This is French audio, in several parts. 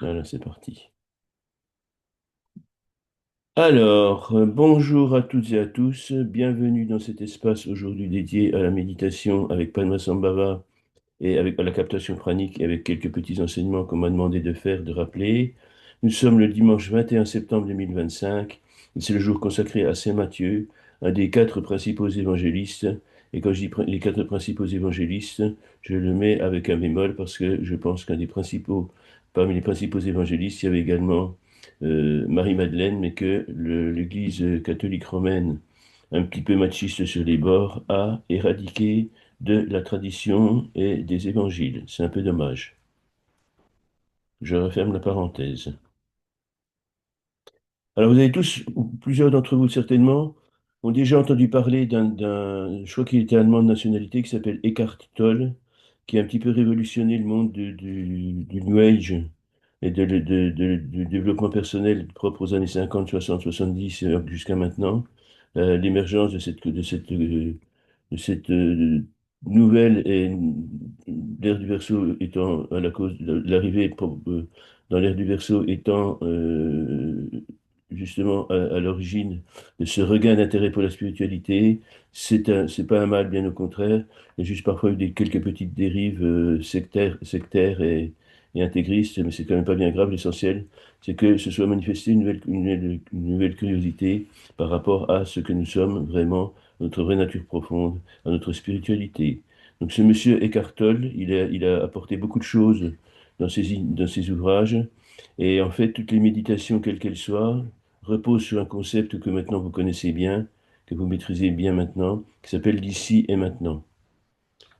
Voilà, c'est parti. Alors, bonjour à toutes et à tous. Bienvenue dans cet espace aujourd'hui dédié à la méditation avec Padmasambhava et avec à la captation pranique et avec quelques petits enseignements qu'on m'a demandé de faire, de rappeler. Nous sommes le dimanche 21 septembre 2025 et c'est le jour consacré à Saint Matthieu, un des quatre principaux évangélistes. Et quand je dis les quatre principaux évangélistes, je le mets avec un bémol parce que je pense qu'un des principaux, parmi les principaux évangélistes, il y avait également Marie-Madeleine, mais que l'Église catholique romaine, un petit peu machiste sur les bords, a éradiqué de la tradition et des évangiles. C'est un peu dommage. Je referme la parenthèse. Alors vous avez tous, ou plusieurs d'entre vous certainement, ont déjà entendu parler je crois qu'il était allemand de nationalité, qui s'appelle Eckhart Tolle, qui a un petit peu révolutionné le monde du New Age et du développement personnel propre aux années 50, 60, 70 jusqu'à maintenant. L'émergence de cette nouvelle et l'ère du Verseau étant à la cause de l'arrivée dans l'ère du Verseau étant justement à l'origine de ce regain d'intérêt pour la spiritualité, c'est pas un mal, bien au contraire. Il y a juste parfois eu quelques petites dérives sectaires et intégristes, mais c'est quand même pas bien grave. L'essentiel, c'est que ce soit manifesté une nouvelle curiosité par rapport à ce que nous sommes vraiment, notre vraie nature profonde, à notre spiritualité. Donc ce monsieur Eckhart Tolle, il a apporté beaucoup de choses dans ses ouvrages, et en fait, toutes les méditations, quelles qu'elles soient, reposent sur un concept que maintenant vous connaissez bien, que vous maîtrisez bien maintenant, qui s'appelle l'ici et maintenant.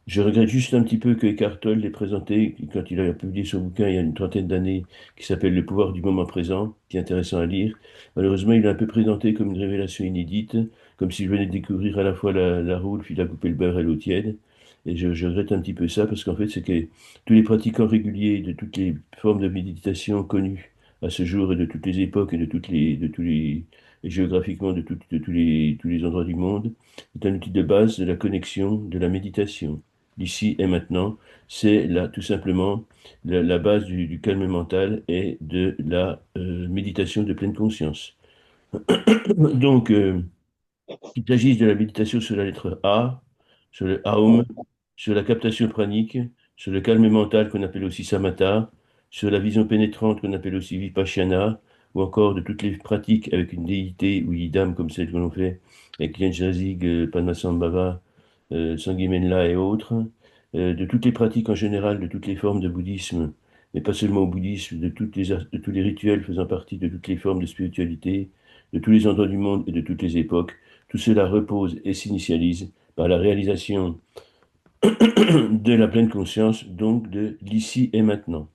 Je regrette juste un petit peu que Eckhart Tolle l'ait présenté quand il a publié son bouquin il y a une trentaine d'années, qui s'appelle Le pouvoir du moment présent, qui est intéressant à lire. Malheureusement, il l'a un peu présenté comme une révélation inédite, comme s'il venait de découvrir à la fois la roue, puis il a coupé le beurre et l'eau tiède. Et je regrette un petit peu ça, parce qu'en fait, c'est que tous les pratiquants réguliers de toutes les formes de méditation connues à ce jour et de toutes les époques et de tous les, et géographiquement de tous les endroits du monde, est un outil de base de la connexion, de la méditation l'ici et maintenant, c'est là tout simplement la base du calme mental et de la méditation de pleine conscience. Donc, qu'il s'agisse de la méditation sur la lettre A, sur le Aum, sur la captation pranique, sur le calme mental qu'on appelle aussi Samatha, sur la vision pénétrante qu'on appelle aussi Vipassana, ou encore de toutes les pratiques avec une déité ou idam comme celle que l'on fait avec Jazig, Padmasambhava, Sanghimενला et autres, de toutes les pratiques en général, de toutes les formes de bouddhisme, mais pas seulement au bouddhisme, de tous les rituels faisant partie de toutes les formes de spiritualité, de tous les endroits du monde et de toutes les époques. Tout cela repose et s'initialise par la réalisation de la pleine conscience, donc de l'ici et maintenant.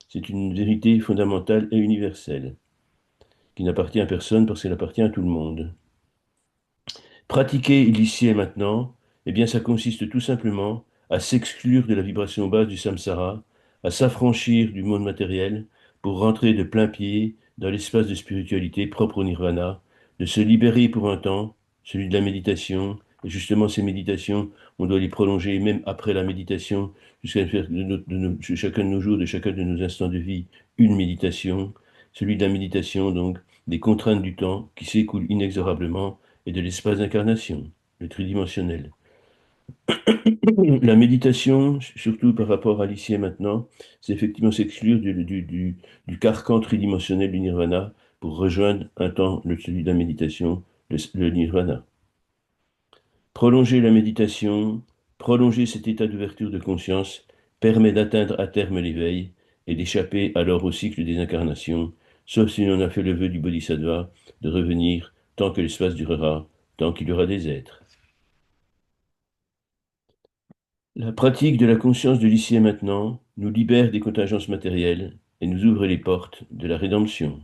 C'est une vérité fondamentale et universelle, qui n'appartient à personne parce qu'elle appartient à tout le monde. Pratiquer l'ici et maintenant, eh bien, ça consiste tout simplement à s'exclure de la vibration basse du samsara, à s'affranchir du monde matériel pour rentrer de plein pied dans l'espace de spiritualité propre au nirvana, de se libérer pour un temps, celui de la méditation. Et justement, ces méditations, on doit les prolonger même après la méditation, jusqu'à faire de chacun de nos jours, de chacun de nos instants de vie, une méditation. Celui de la méditation, donc, des contraintes du temps qui s'écoulent inexorablement et de l'espace d'incarnation, le tridimensionnel. La méditation, surtout par rapport à l'ici et maintenant, c'est effectivement s'exclure du carcan tridimensionnel du nirvana pour rejoindre un temps celui de la méditation, le nirvana. Prolonger la méditation, prolonger cet état d'ouverture de conscience permet d'atteindre à terme l'éveil et d'échapper alors au cycle des incarnations, sauf si l'on a fait le vœu du bodhisattva de revenir tant que l'espace durera, tant qu'il y aura des êtres. La pratique de la conscience de l'ici et maintenant nous libère des contingences matérielles et nous ouvre les portes de la rédemption.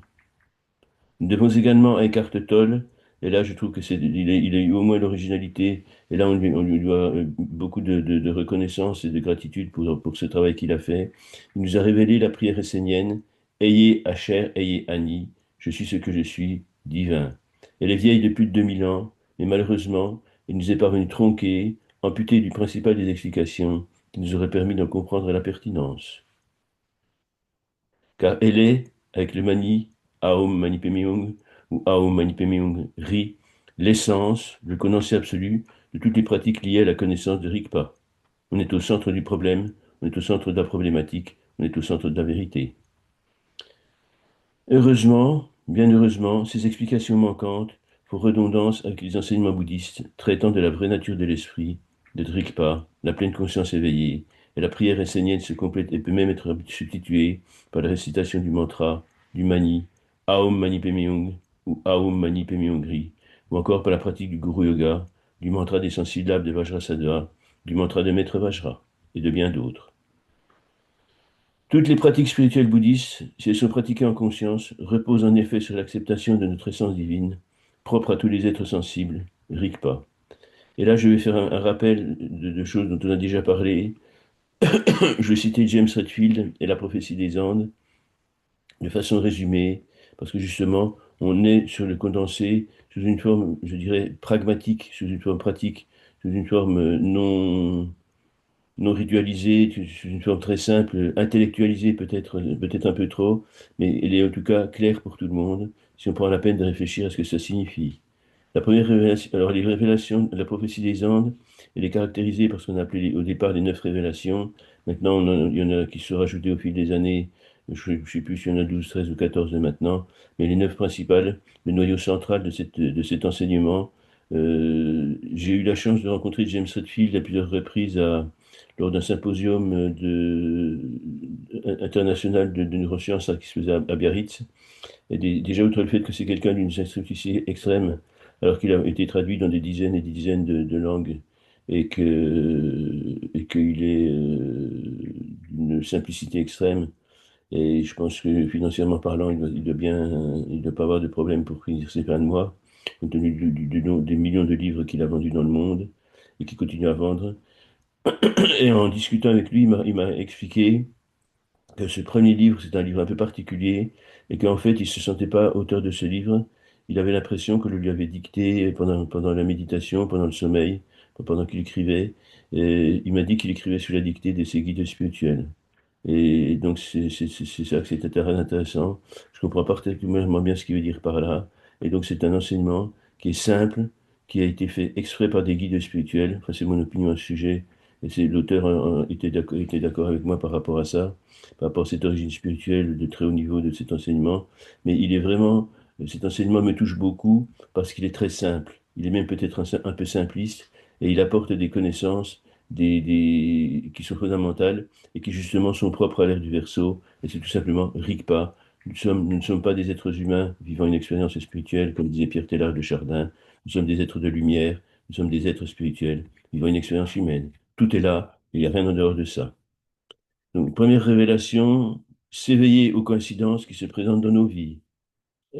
Nous devons également à Eckhart Tolle, et là je trouve que il a eu au moins l'originalité, et là on lui doit beaucoup de reconnaissance et de gratitude pour ce travail qu'il a fait. Il nous a révélé la prière essénienne, Ayez Asher, Ayez Ani, je suis ce que je suis, divin. Elle est vieille de plus de 2000 ans, mais malheureusement, il nous est parvenu tronquée, amputée du principal des explications qui nous auraient permis d'en comprendre la pertinence. car elle est, avec le mani, Aum Mani Padme Hum, ou Aum Mani Padme Hum Ri, l'essence, le condensé absolu de toutes les pratiques liées à la connaissance de Rigpa. On est au centre du problème, on est au centre de la problématique, on est au centre de la vérité. Heureusement, bien heureusement, ces explications manquantes font redondance avec les enseignements bouddhistes traitant de la vraie nature de l'esprit, de Drikpa, la pleine conscience éveillée, et la prière essénienne se complète et peut même être substituée par la récitation du mantra, du mani, Aum Mani Padme Hum ou Aum Mani Padme Hum Gri, ou encore par la pratique du Guru Yoga, du mantra des 100 syllabes de Vajrasattva, du mantra de Maître Vajra, et de bien d'autres. Toutes les pratiques spirituelles bouddhistes, si elles sont pratiquées en conscience, reposent en effet sur l'acceptation de notre essence divine, propre à tous les êtres sensibles, Rigpa. Et là, je vais faire un rappel de choses dont on a déjà parlé. Je vais citer James Redfield et la prophétie des Andes de façon résumée, parce que justement, on est sur le condensé sous une forme, je dirais, pragmatique, sous une forme pratique, sous une forme non ritualisée, sous une forme très simple, intellectualisée peut-être un peu trop, mais elle est en tout cas claire pour tout le monde, si on prend la peine de réfléchir à ce que ça signifie. La première révélation, alors les révélations de la prophétie des Andes, elle est caractérisée par ce qu'on appelait au départ les 9 révélations. Maintenant, il y en a qui se sont rajoutées au fil des années. Je ne sais plus s'il y en a 12, 13 ou 14 de maintenant, mais les 9 principales, le noyau central de cet enseignement. J'ai eu la chance de rencontrer James Redfield à plusieurs reprises lors d'un symposium international de neurosciences qui se faisait à Biarritz. Et déjà, outre le fait que c'est quelqu'un d'une simplicité extrême, alors qu'il a été traduit dans des dizaines et des dizaines de langues, et qu'il est d'une simplicité extrême, et je pense que financièrement parlant, il doit pas avoir de problème pour finir ses fins de mois, compte tenu des millions de livres qu'il a vendus dans le monde, et qu'il continue à vendre. Et en discutant avec lui, il m'a expliqué que ce premier livre, c'est un livre un peu particulier et qu'en fait, il se sentait pas auteur de ce livre. Il avait l'impression que le lui avait dicté pendant la méditation, pendant le sommeil, pendant qu'il écrivait. Et il m'a dit qu'il écrivait sous la dictée de ses guides spirituels. Et donc, c'est ça que c'était très intéressant. Je comprends particulièrement bien ce qu'il veut dire par là. Et donc, c'est un enseignement qui est simple, qui a été fait exprès par des guides spirituels. Enfin, c'est mon opinion à ce sujet. Et c'est l'auteur était d'accord avec moi par rapport à ça, par rapport à cette origine spirituelle de très haut niveau de cet enseignement. Mais il est vraiment, cet enseignement me touche beaucoup parce qu'il est très simple. Il est même peut-être un peu simpliste et il apporte des connaissances qui sont fondamentales et qui justement sont propres à l'ère du Verseau, et c'est tout simplement Rigpa. Nous ne sommes pas des êtres humains vivant une expérience spirituelle, comme disait Pierre Teilhard de Chardin. Nous sommes des êtres de lumière, nous sommes des êtres spirituels vivant une expérience humaine. Tout est là, et il n'y a rien en dehors de ça. Donc, première révélation, s'éveiller aux coïncidences qui se présentent dans nos vies.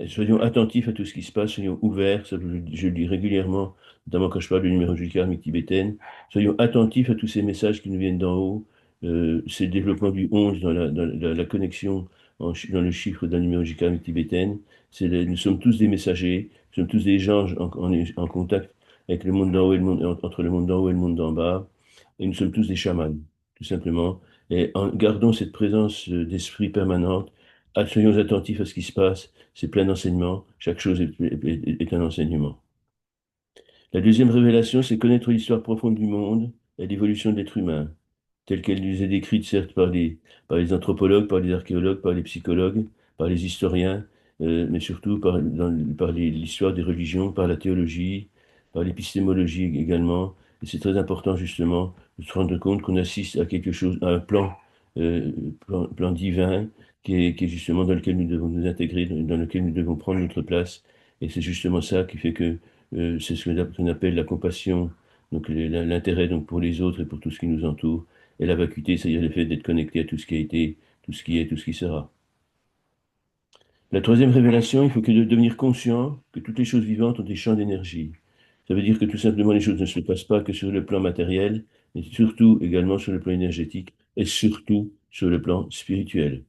Soyons attentifs à tout ce qui se passe, soyons ouverts, ça, je le dis régulièrement, notamment quand je parle de numérologie karmique tibétaine, soyons attentifs à tous ces messages qui nous viennent d'en haut, c'est le développement du 11 la connexion dans le chiffre de la numérologie karmique tibétaine. Nous sommes tous des messagers, nous sommes tous des gens en contact avec le monde d'en haut et entre le monde d'en haut et le monde d'en bas, et nous sommes tous des chamans, tout simplement. Et gardons cette présence d'esprit permanente, soyons attentifs à ce qui se passe, c'est plein d'enseignements, chaque chose est un enseignement. La deuxième révélation, c'est connaître l'histoire profonde du monde et l'évolution de l'être humain, telle qu'elle nous est décrite certes par les anthropologues, par les archéologues, par les psychologues, par les historiens, mais surtout par l'histoire des religions, par la théologie, par l'épistémologie également. Et c'est très important justement de se rendre compte qu'on assiste à quelque chose, à un euh, plan divin qui est justement dans lequel nous devons nous intégrer, dans lequel nous devons prendre notre place. Et c'est justement ça qui fait que c'est ce qu'on appelle la compassion, donc l'intérêt donc pour les autres et pour tout ce qui nous entoure, et la vacuité, c'est-à-dire le fait d'être connecté à tout ce qui a été, tout ce qui est, tout ce qui sera. La troisième révélation, il faut que de devenir conscient que toutes les choses vivantes ont des champs d'énergie. Ça veut dire que tout simplement les choses ne se passent pas que sur le plan matériel, mais surtout également sur le plan énergétique et surtout sur le plan spirituel.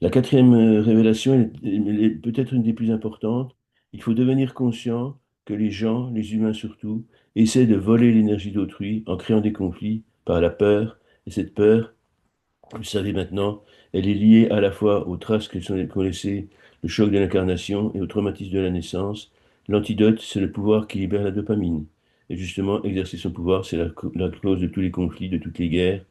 La quatrième révélation elle est peut-être une des plus importantes. Il faut devenir conscient que les gens, les humains surtout, essaient de voler l'énergie d'autrui en créant des conflits par la peur. Et cette peur, Vous le savez maintenant, elle est liée à la fois aux traces qu'ont laissées le choc de l'incarnation et au traumatisme de la naissance. L'antidote, c'est le pouvoir qui libère la dopamine. Et justement, exercer son pouvoir, c'est la cause de tous les conflits, de toutes les guerres,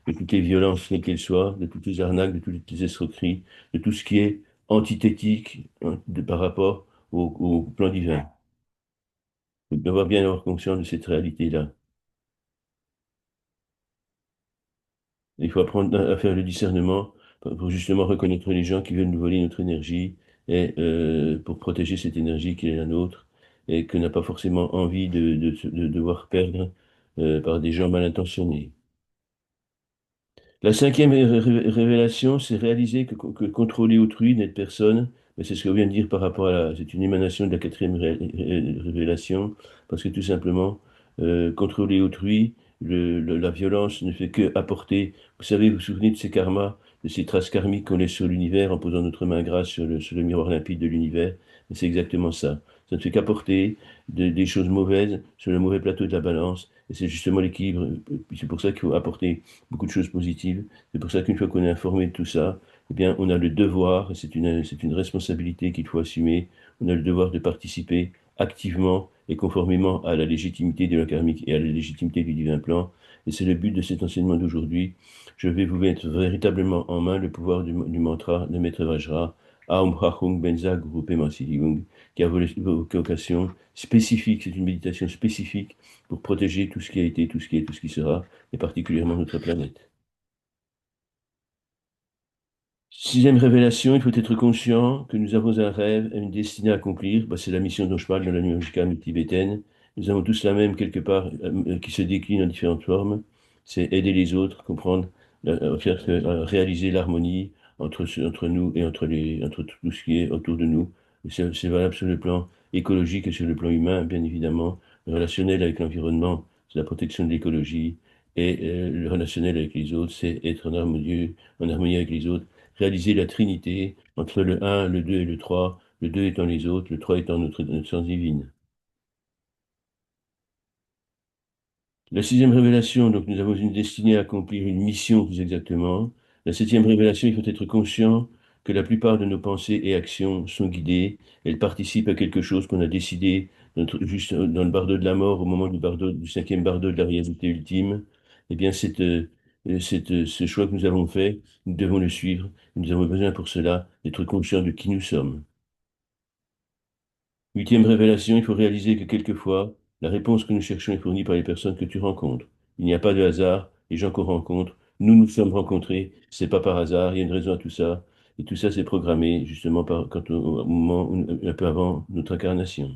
de toutes les violences, quelles qu'elles soient, de toutes les arnaques, de toutes les escroqueries, de tout ce qui est antithétique, hein, par rapport au plan divin. On doit bien avoir conscience de cette réalité-là. Il faut apprendre à faire le discernement pour justement reconnaître les gens qui veulent nous voler notre énergie et pour protéger cette énergie qui est la nôtre et que n'a pas forcément envie de devoir perdre par des gens mal intentionnés. La cinquième révélation, c'est réaliser que contrôler autrui n'aide personne. Mais c'est ce que vient de dire par rapport à la... C'est une émanation de la quatrième révélation, parce que tout simplement, contrôler autrui, la violence ne fait que apporter... Vous savez, vous vous souvenez de ces karmas, de ces traces karmiques qu'on laisse sur l'univers en posant notre main grasse sur le miroir limpide de l'univers. Et c'est exactement ça. Ça ne fait qu'apporter des choses mauvaises sur le mauvais plateau de la balance. Et c'est justement l'équilibre. C'est pour ça qu'il faut apporter beaucoup de choses positives. C'est pour ça qu'une fois qu'on est informé de tout ça, eh bien, on a le devoir, et c'est une responsabilité qu'il faut assumer, on a le devoir de participer activement et conformément à la légitimité de la karmique et à la légitimité du divin plan. Et c'est le but de cet enseignement d'aujourd'hui. Je vais vous mettre véritablement en main le pouvoir du mantra de Maître Vajra, Aum Hachung Benza Guru Pema Siddhiyung, qui a vocation spécifique, c'est une méditation spécifique pour protéger tout ce qui a été, tout ce qui est, tout ce qui sera, et particulièrement notre planète. Sixième révélation, il faut être conscient que nous avons un rêve et une destinée à accomplir. Bah, c'est la mission dont je parle dans la Nuyojika tibétaine. Nous avons tous la même quelque part, qui se décline en différentes formes. C'est aider les autres, comprendre, réaliser l'harmonie entre nous et entre tout ce qui est autour de nous. C'est valable sur le plan écologique et sur le plan humain, bien évidemment. Le relationnel avec l'environnement, c'est la protection de l'écologie. Et le relationnel avec les autres, c'est être en harmonie avec les autres, réaliser la Trinité entre le un, le 2 et le 3, le 2 étant les autres, le 3 étant notre sens divine. La sixième révélation, donc nous avons une destinée à accomplir une mission plus exactement. La septième révélation, il faut être conscient que la plupart de nos pensées et actions sont guidées. Elles participent à quelque chose qu'on a décidé juste dans le bardeau de la mort, au moment du cinquième bardeau de la réalité ultime. Eh bien, ce choix que nous avons fait, nous devons le suivre. Nous avons besoin pour cela d'être conscients de qui nous sommes. Huitième révélation, il faut réaliser que quelquefois, la réponse que nous cherchons est fournie par les personnes que tu rencontres. Il n'y a pas de hasard, les gens qu'on rencontre, nous nous sommes rencontrés, c'est pas par hasard, il y a une raison à tout ça. Et tout ça, c'est programmé justement au moment, un peu avant notre incarnation.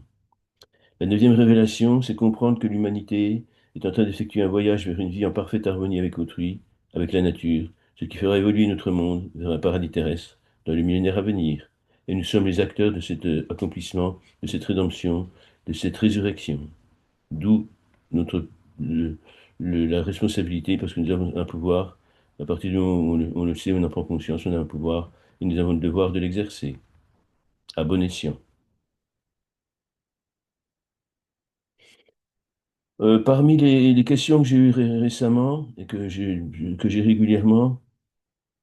La neuvième révélation, c'est comprendre que l'humanité est en train d'effectuer un voyage vers une vie en parfaite harmonie avec autrui, avec la nature, ce qui fera évoluer notre monde vers un paradis terrestre dans le millénaire à venir. Et nous sommes les acteurs de cet accomplissement, de cette rédemption, de cette résurrection. D'où notre, le- la responsabilité, parce que nous avons un pouvoir. À partir du moment où on le sait, on en prend conscience, on a un pouvoir, et nous avons le devoir de l'exercer, à bon escient. Parmi les questions que j'ai eues récemment et que j'ai régulièrement,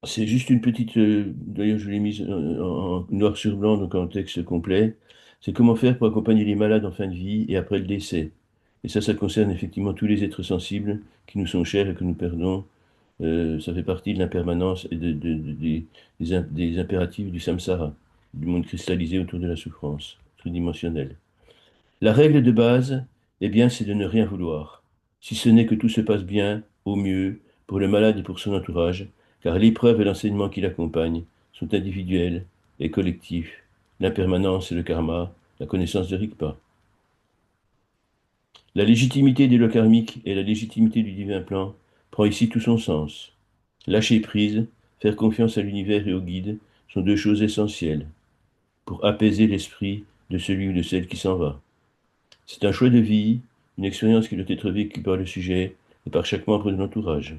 c'est juste une petite. D'ailleurs, je l'ai mise en noir sur blanc, donc en texte complet. C'est comment faire pour accompagner les malades en fin de vie et après le décès. Et ça concerne effectivement tous les êtres sensibles qui nous sont chers et que nous perdons. Ça fait partie de l'impermanence et des impératifs du samsara, du monde cristallisé autour de la souffrance tridimensionnelle. La règle de base, eh bien, c'est de ne rien vouloir, si ce n'est que tout se passe bien, au mieux, pour le malade et pour son entourage, car l'épreuve et l'enseignement qui l'accompagnent sont individuels et collectifs. L'impermanence et le karma, la connaissance de Rigpa. La légitimité des lois karmiques et la légitimité du divin plan prend ici tout son sens. Lâcher prise, faire confiance à l'univers et au guide sont deux choses essentielles pour apaiser l'esprit de celui ou de celle qui s'en va. C'est un choix de vie, une expérience qui doit être vécue par le sujet et par chaque membre de l'entourage.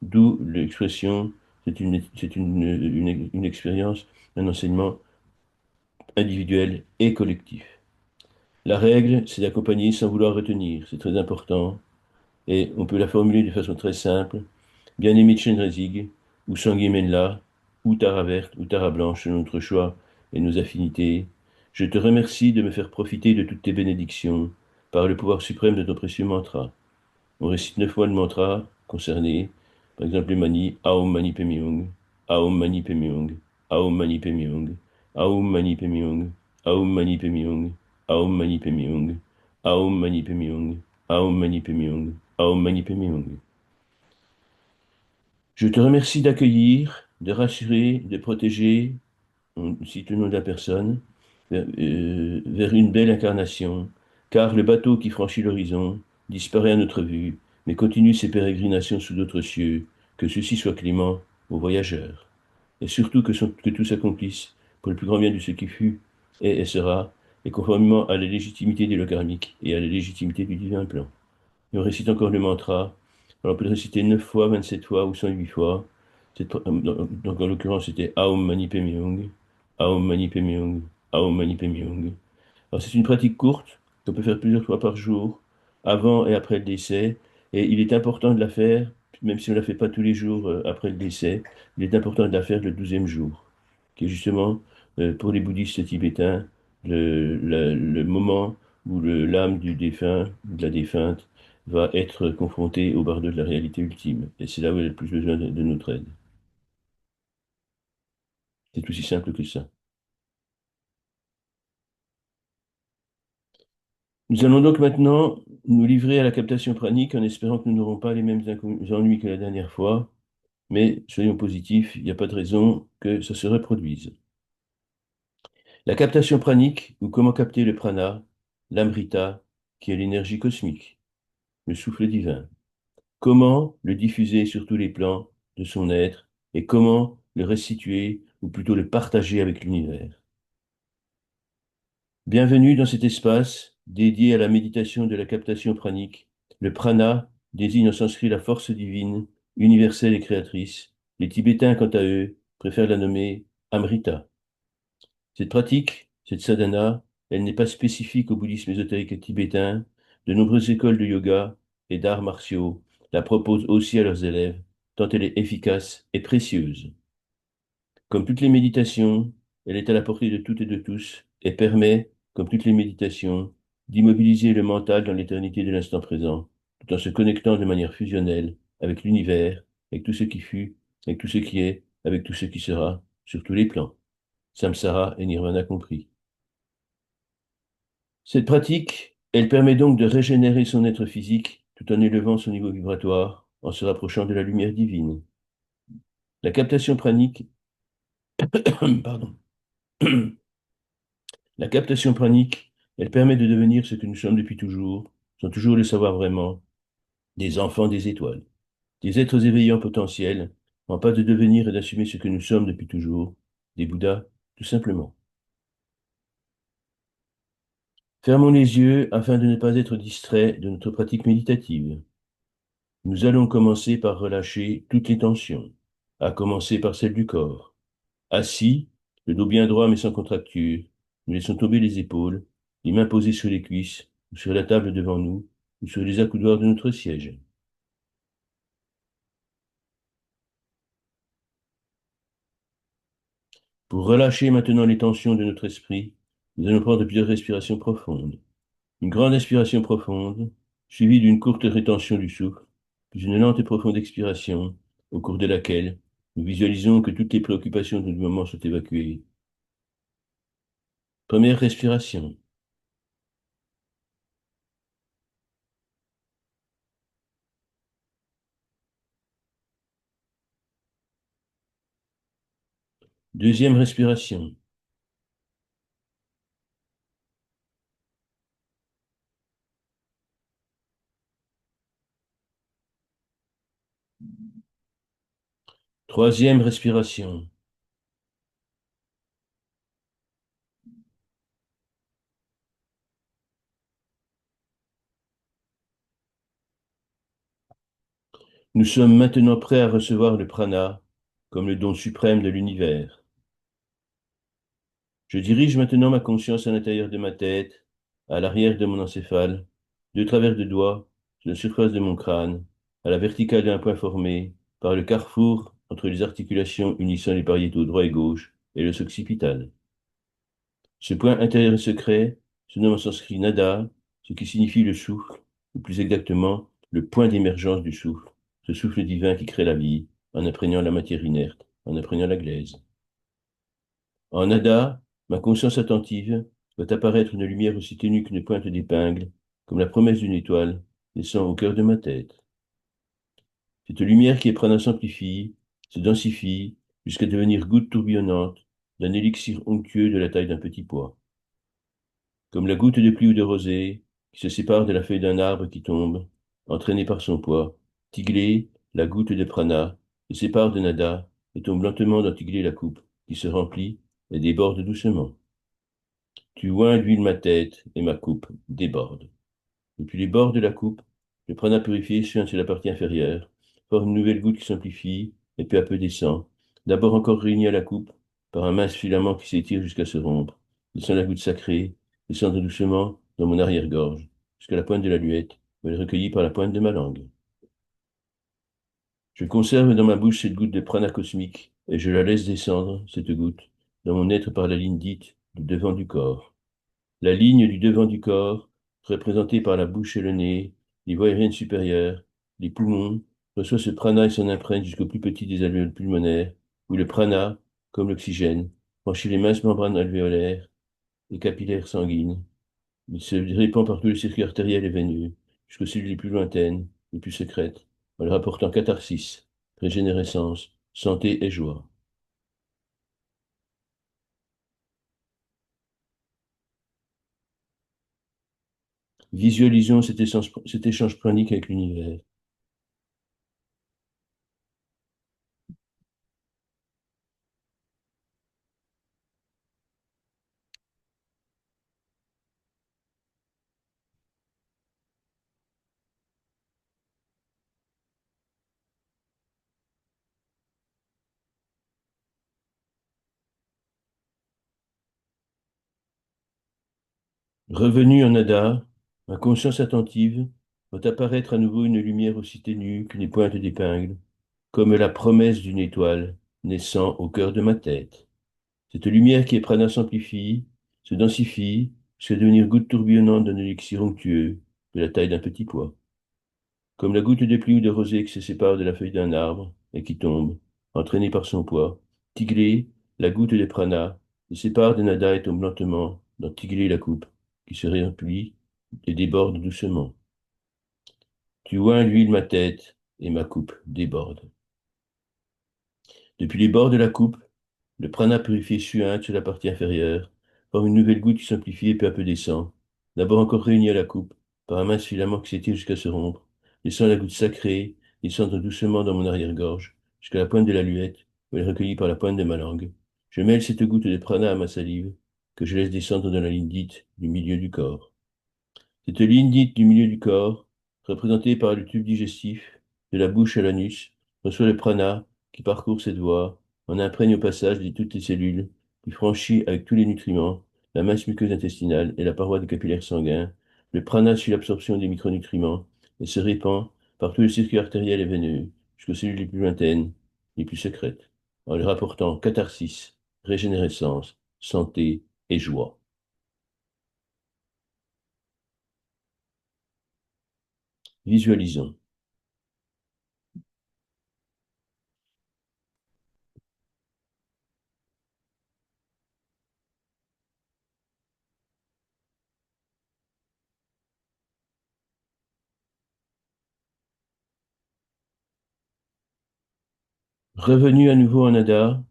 D'où l'expression, une expérience, un enseignement individuel et collectif. La règle, c'est d'accompagner sans vouloir retenir, c'est très important, et on peut la formuler de façon très simple. Bien-aimé Chenrezig, ou Sanguiménela, ou Tara verte, ou Tara blanche, selon notre choix et nos affinités. Je te remercie de me faire profiter de toutes tes bénédictions par le pouvoir suprême de ton précieux mantra. On récite 9 fois le mantra concerné. Par exemple, le mani Aum Mani Padme Hum, Aum Mani Padme Hum, Aum Mani Padme Hum, Aum Mani Padme Hum, Aum Mani Padme Hum, Aum Mani Padme Hum, Aum Mani Padme Hum, Aum Mani Padme Hum, Aum Mani Padme Hum. Je te remercie d'accueillir, de rassurer, de protéger, on cite le nom de la personne, vers une belle incarnation, car le bateau qui franchit l'horizon disparaît à notre vue, mais continue ses pérégrinations sous d'autres cieux, que ceux-ci soient cléments aux voyageurs, et surtout que tout s'accomplisse pour le plus grand bien de ce qui fut, est et sera, et conformément à la légitimité des lois karmiques et à la légitimité du divin plan. Et on récite encore le mantra. Alors, on peut le réciter 9 fois, 27 fois ou 108 fois. Donc, en l'occurrence, c'était Aum Mani Padme Hum, Aum Mani Padme Hum, Aum Mani Padme Hum. Alors, c'est une pratique courte qu'on peut faire plusieurs fois par jour, avant et après le décès. Et il est important de la faire, même si on ne la fait pas tous les jours après le décès, il est important de la faire le 12e jour, qui est justement, pour les bouddhistes tibétains, le moment où l'âme du défunt, de la défunte, va être confrontée au bardeau de la réalité ultime. Et c'est là où elle a le plus besoin de notre aide. C'est aussi simple que ça. Nous allons donc maintenant nous livrer à la captation pranique en espérant que nous n'aurons pas les mêmes ennuis que la dernière fois, mais soyons positifs, il n'y a pas de raison que ça se reproduise. La captation pranique, ou comment capter le prana, l'amrita, qui est l'énergie cosmique, le souffle divin. Comment le diffuser sur tous les plans de son être et comment le restituer, ou plutôt le partager avec l'univers. Bienvenue dans cet espace dédié à la méditation de la captation pranique. Le prana désigne en sanskrit la force divine, universelle et créatrice. Les Tibétains, quant à eux, préfèrent la nommer Amrita. Cette pratique, cette sadhana, elle n'est pas spécifique au bouddhisme ésotérique tibétain. De nombreuses écoles de yoga et d'arts martiaux la proposent aussi à leurs élèves, tant elle est efficace et précieuse. Comme toutes les méditations, elle est à la portée de toutes et de tous et permet, comme toutes les méditations, d'immobiliser le mental dans l'éternité de l'instant présent, tout en se connectant de manière fusionnelle avec l'univers, avec tout ce qui fut, avec tout ce qui est, avec tout ce qui sera, sur tous les plans, samsara et nirvana compris. Cette pratique, elle permet donc de régénérer son être physique tout en élevant son niveau vibratoire, en se rapprochant de la lumière divine. La captation pranique, pardon, la captation pranique, elle permet de devenir ce que nous sommes depuis toujours, sans toujours le savoir vraiment, des enfants des étoiles, des êtres éveillés en potentiel, en pas de devenir et d'assumer ce que nous sommes depuis toujours, des Bouddhas, tout simplement. Fermons les yeux afin de ne pas être distraits de notre pratique méditative. Nous allons commencer par relâcher toutes les tensions, à commencer par celle du corps. Assis, le dos bien droit mais sans contracture, nous laissons tomber les épaules, les mains posées sur les cuisses, ou sur la table devant nous, ou sur les accoudoirs de notre siège. Pour relâcher maintenant les tensions de notre esprit, nous allons prendre plusieurs respirations profondes. Une grande inspiration profonde, suivie d'une courte rétention du souffle, puis une lente et profonde expiration, au cours de laquelle nous visualisons que toutes les préoccupations du moment sont évacuées. Première respiration. Deuxième respiration. Troisième respiration. Nous sommes maintenant prêts à recevoir le prana comme le don suprême de l'univers. Je dirige maintenant ma conscience à l'intérieur de ma tête, à l'arrière de mon encéphale, de travers de doigts, sur la surface de mon crâne, à la verticale d'un point formé par le carrefour entre les articulations unissant les pariétaux droit et gauche et le occipital. Ce point intérieur et secret se nomme en sanskrit nada, ce qui signifie le souffle, ou plus exactement, le point d'émergence du souffle, ce souffle divin qui crée la vie, en imprégnant la matière inerte, en imprégnant la glaise. En nada, ma conscience attentive voit apparaître une lumière aussi ténue qu'une pointe d'épingle, comme la promesse d'une étoile, naissant au cœur de ma tête. Cette lumière qui est prana s'amplifie, se densifie, jusqu'à devenir goutte tourbillonnante d'un élixir onctueux de la taille d'un petit pois. Comme la goutte de pluie ou de rosée qui se sépare de la feuille d'un arbre qui tombe, entraînée par son poids, Tiglé, la goutte de prana, se sépare de Nada et tombe lentement dans Tiglé la coupe, qui se remplit et déborde doucement. Tu oins d'huile ma tête et ma coupe déborde. Depuis les bords de la coupe, le prana purifié suinte sur la partie inférieure, forme une nouvelle goutte qui s'amplifie et peu à peu descend, d'abord encore réunie à la coupe par un mince filament qui s'étire jusqu'à se rompre, laissant la goutte sacrée descendre doucement dans mon arrière-gorge, jusqu'à la pointe de la luette, où elle est recueillie par la pointe de ma langue. Je conserve dans ma bouche cette goutte de prana cosmique, et je la laisse descendre, cette goutte, dans mon être par la ligne dite du devant du corps. La ligne du devant du corps, représentée par la bouche et le nez, les voies aériennes supérieures, les poumons, reçoit ce prana et s'en imprègne jusqu'au plus petit des alvéoles pulmonaires, où le prana, comme l'oxygène, franchit les minces membranes alvéolaires et capillaires sanguines. Il se répand par tous les circuits artériels et veineux, jusqu'aux cellules les plus lointaines, les plus secrètes, en leur apportant catharsis, régénérescence, santé et joie. Visualisons cet échange pranique avec l'univers. Revenu en Nada, ma conscience attentive voit apparaître à nouveau une lumière aussi ténue qu'une pointe d'épingle, comme la promesse d'une étoile naissant au cœur de ma tête. Cette lumière qui est prana s'amplifie, se densifie, jusqu'à devenir goutte tourbillonnante d'un élixir onctueux de la taille d'un petit pois. Comme la goutte de pluie ou de rosée qui se sépare de la feuille d'un arbre et qui tombe, entraînée par son poids, Tiglé, la goutte de prana, se sépare de Nada et tombe lentement dans Tiglé la coupe, qui se remplit et déborde doucement. Tu oins l'huile ma tête et ma coupe déborde. Depuis les bords de la coupe, le prana purifié suinte sur la partie inférieure, forme une nouvelle goutte qui s'amplifie et peu à peu descend, d'abord encore réunie à la coupe, par un mince filament qui s'étire jusqu'à se rompre, laissant la goutte sacrée descendre doucement dans mon arrière-gorge, jusqu'à la pointe de la luette, où elle est recueillie par la pointe de ma langue. Je mêle cette goutte de prana à ma salive, que je laisse descendre dans la ligne dite du milieu du corps. Cette ligne dite du milieu du corps, représentée par le tube digestif, de la bouche à l'anus, reçoit le prana qui parcourt cette voie, en imprègne au passage de toutes les cellules, puis franchit avec tous les nutriments la mince muqueuse intestinale et la paroi des capillaires sanguins. Le prana suit l'absorption des micronutriments et se répand par tous les circuits artériels et veineux jusqu'aux cellules les plus lointaines, les plus secrètes, en leur apportant catharsis, régénérescence, santé et joie. Visualisons. Revenu à nouveau en Nada,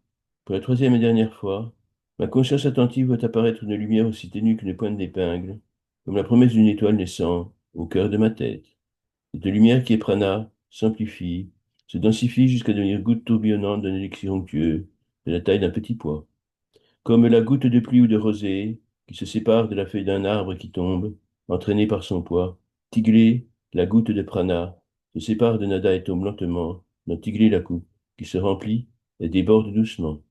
pour la troisième et dernière fois, ma conscience attentive voit apparaître une lumière aussi ténue qu'une pointe d'épingle, comme la promesse d'une étoile naissant au cœur de ma tête. Cette lumière qui est prana s'amplifie, se densifie jusqu'à devenir goutte tourbillonnante d'un élixir onctueux de la taille d'un petit pois. Comme la goutte de pluie ou de rosée qui se sépare de la feuille d'un arbre qui tombe, entraînée par son poids, Tiglé, la goutte de prana, se sépare de Nada et tombe lentement dans Tiglé la coupe, qui se remplit et déborde doucement.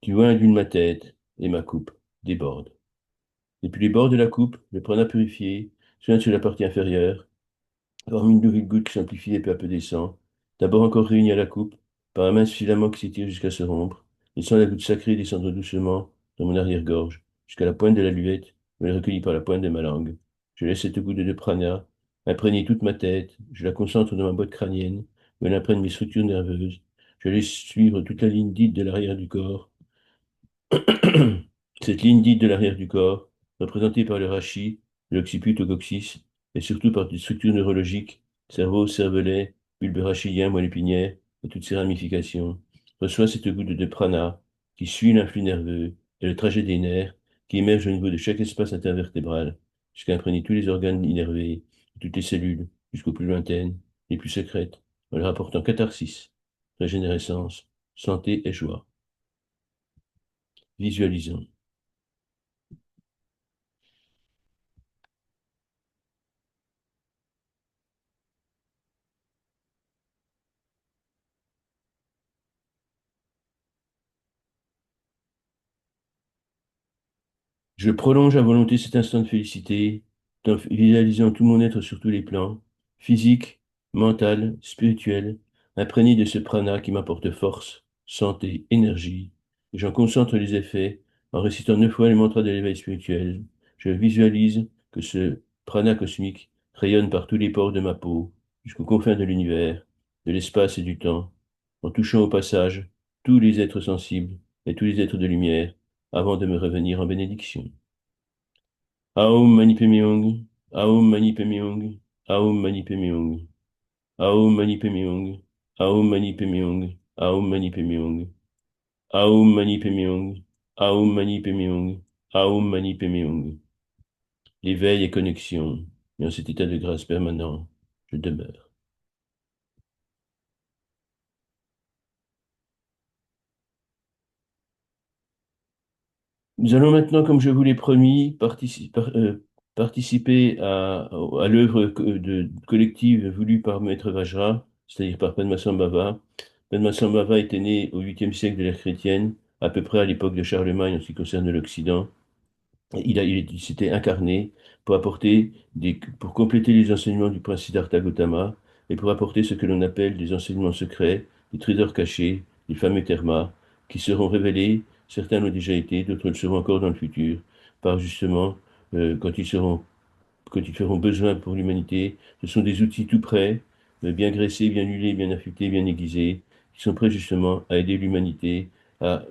Tu oins d'une ma tête et ma coupe déborde. Depuis les bords de la coupe, le prana purifié soigne sur la partie inférieure, forme une nouvelle goutte qui s'amplifie et peu à peu descend, d'abord encore réunie à la coupe par un mince filament qui s'étire jusqu'à se rompre, laissant la goutte sacrée descendre doucement dans mon arrière-gorge, jusqu'à la pointe de la luvette, où elle est recueillie par la pointe de ma langue. Je laisse cette goutte de prana imprégner toute ma tête, je la concentre dans ma boîte crânienne, où elle imprègne mes structures nerveuses. Je laisse suivre toute la ligne dite de l'arrière du corps. Cette ligne dite de l'arrière du corps, représentée par le rachis, l'occiput au coccyx, et surtout par des structures neurologiques, cerveau, cervelet, bulbe rachidien, moelle épinière, et toutes ces ramifications, reçoit cette goutte de prana qui suit l'influx nerveux et le trajet des nerfs qui émerge au niveau de chaque espace intervertébral, jusqu'à imprégner tous les organes innervés, toutes les cellules, jusqu'aux plus lointaines, les plus secrètes, en leur apportant catharsis, régénérescence, santé et joie. Visualisons. Je prolonge à volonté cet instant de félicité, en visualisant tout mon être sur tous les plans, physique, mental, spirituel, imprégné de ce prana qui m'apporte force, santé, énergie, et j'en concentre les effets en récitant 9 fois les mantras de l'éveil spirituel. Je visualise que ce prana cosmique rayonne par tous les pores de ma peau, jusqu'aux confins de l'univers, de l'espace et du temps, en touchant au passage tous les êtres sensibles et tous les êtres de lumière, avant de me revenir en bénédiction. Aum Mani Padme Hum, Aum Mani Padme Hum, Aum Mani Padme Hum, Aum Mani Padme Hum, Aum Mani Padme Hum, Aum Mani Padme Hum, Aum Mani Padme Hum, Aum Mani Padme Hum, Aum Mani Padme Hum. L'éveil et connexion, et en cet état de grâce permanent, je demeure. Nous allons maintenant, comme je vous l'ai promis, participer à l'œuvre collective voulue par Maître Vajra, c'est-à-dire par Padmasambhava. Padmasambhava était né au 8e siècle de l'ère chrétienne, à peu près à l'époque de Charlemagne en ce qui concerne l'Occident. Il s'était incarné pour pour compléter les enseignements du prince Siddhartha Gautama et pour apporter ce que l'on appelle des enseignements secrets, des trésors cachés, les fameux termas, qui seront révélés, certains l'ont déjà été, d'autres le seront encore dans le futur, par justement, quand quand ils feront besoin pour l'humanité. Ce sont des outils tout prêts, bien graissés, bien huilés, bien affûtés, bien aiguisés, qui sont prêts justement à aider l'humanité à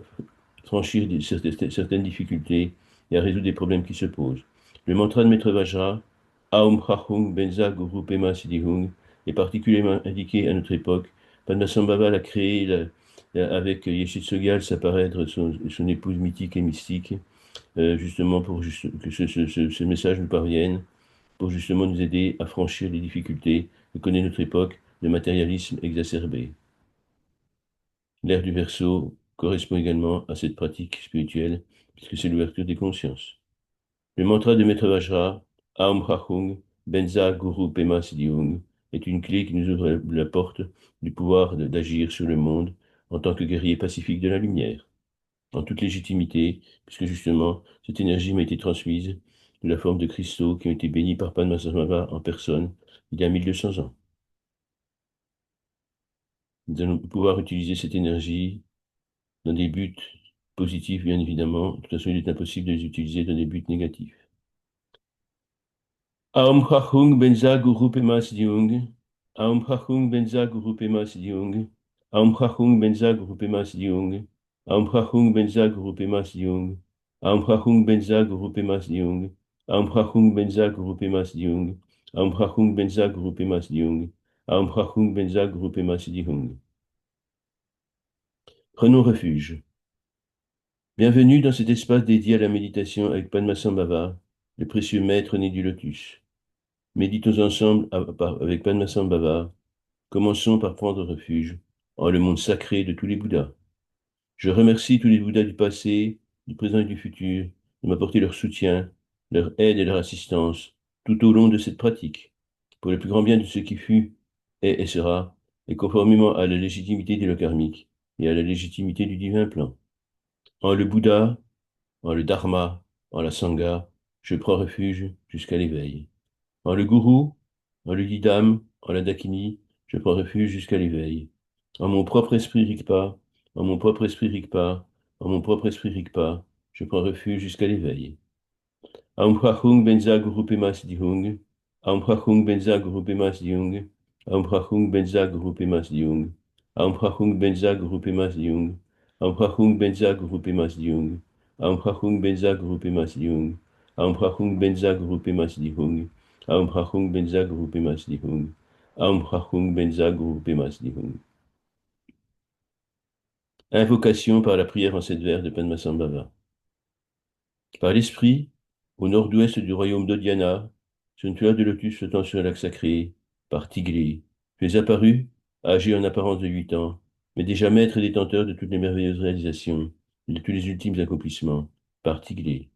franchir certaines difficultés et à résoudre des problèmes qui se posent. Le mantra de Maître Vajra, Aum Rahung Benza Guru Pema Siddhihung, est particulièrement indiqué à notre époque. Padmasambhava l'a créé avec Yeshit Sogyal, sa parèdre, son épouse mythique et mystique, justement pour que ce message nous parvienne, pour justement nous aider à franchir les difficultés que connaît notre époque, le matérialisme exacerbé. L'ère du Verseau correspond également à cette pratique spirituelle, puisque c'est l'ouverture des consciences. Le mantra de Maître Vajra, Aum Hachung, Benza Guru Pema Siddhihung, est une clé qui nous ouvre la porte du pouvoir d'agir sur le monde en tant que guerrier pacifique de la lumière, en toute légitimité, puisque justement, cette énergie m'a été transmise de la forme de cristaux qui ont été bénis par Padmasambhava en personne il y a 1200 ans. Nous allons pouvoir utiliser cette énergie dans des buts positifs, bien évidemment. De toute façon, il est impossible de les utiliser dans des buts négatifs. Aum Hachung Benza Guru Pema Siddhihung. Aum Hachung Benza Guru Pema Siddhihung. Aum Hachung Benza Guru Pema Siddhihung. Aum Hachung Benza Guru Pema Siddhihung. Aum Hachung Benza Guru Pema Siddhihung. Aum Hachung Benza Guru Pema Siddhihung. Aum Hachung Benza Guru Pema Siddhihung. Aum Hachung Benza Guru Pema Siddhihung. Prenons refuge. Bienvenue dans cet espace dédié à la méditation avec Padmasambhava, le précieux maître né du lotus. Méditons ensemble avec Padmasambhava. Commençons par prendre refuge en le monde sacré de tous les Bouddhas. Je remercie tous les Bouddhas du passé, du présent et du futur de m'apporter leur soutien, leur aide et leur assistance tout au long de cette pratique, pour le plus grand bien de ce qui fut, est et sera, et conformément à la légitimité des lois karmiques et à la légitimité du divin plan. En le Bouddha, en le Dharma, en la Sangha, je prends refuge jusqu'à l'éveil. En le Gourou, en le Didam, en la Dakini, je prends refuge jusqu'à l'éveil. En mon propre esprit Rigpa, en mon propre esprit Rigpa, en mon propre esprit Rigpa, je prends refuge jusqu'à l'éveil. Aum Prachung Benza Guru Pemas Dihung, Aum Prachung Benza Guru Pemas Dihung, Aum Prachung Benza Guru Pemas Dihung, Aum Prachung Benza Guru Pemas Dihung, Aum Prachung Benza Guru Pemas Dihung, Aum Prachung Benza Guru Pemas Dihung, Aum Prachung Benza Guru Pemas Dihung, Aum Prachung Benza Guru Pemas Dihung, Aum Prachung Benza Guru Pemas Dihung. Invocation par la prière en sept vers de Padmasambhava. Par l'esprit, au nord-ouest du royaume d'Odiana, sur une fleur de lotus flottant sur un lac sacré, par Tiglé, tu es apparu, âgé en apparence de 8 ans, mais déjà maître et détenteur de toutes les merveilleuses réalisations, et de tous les ultimes accomplissements, par Tiglé.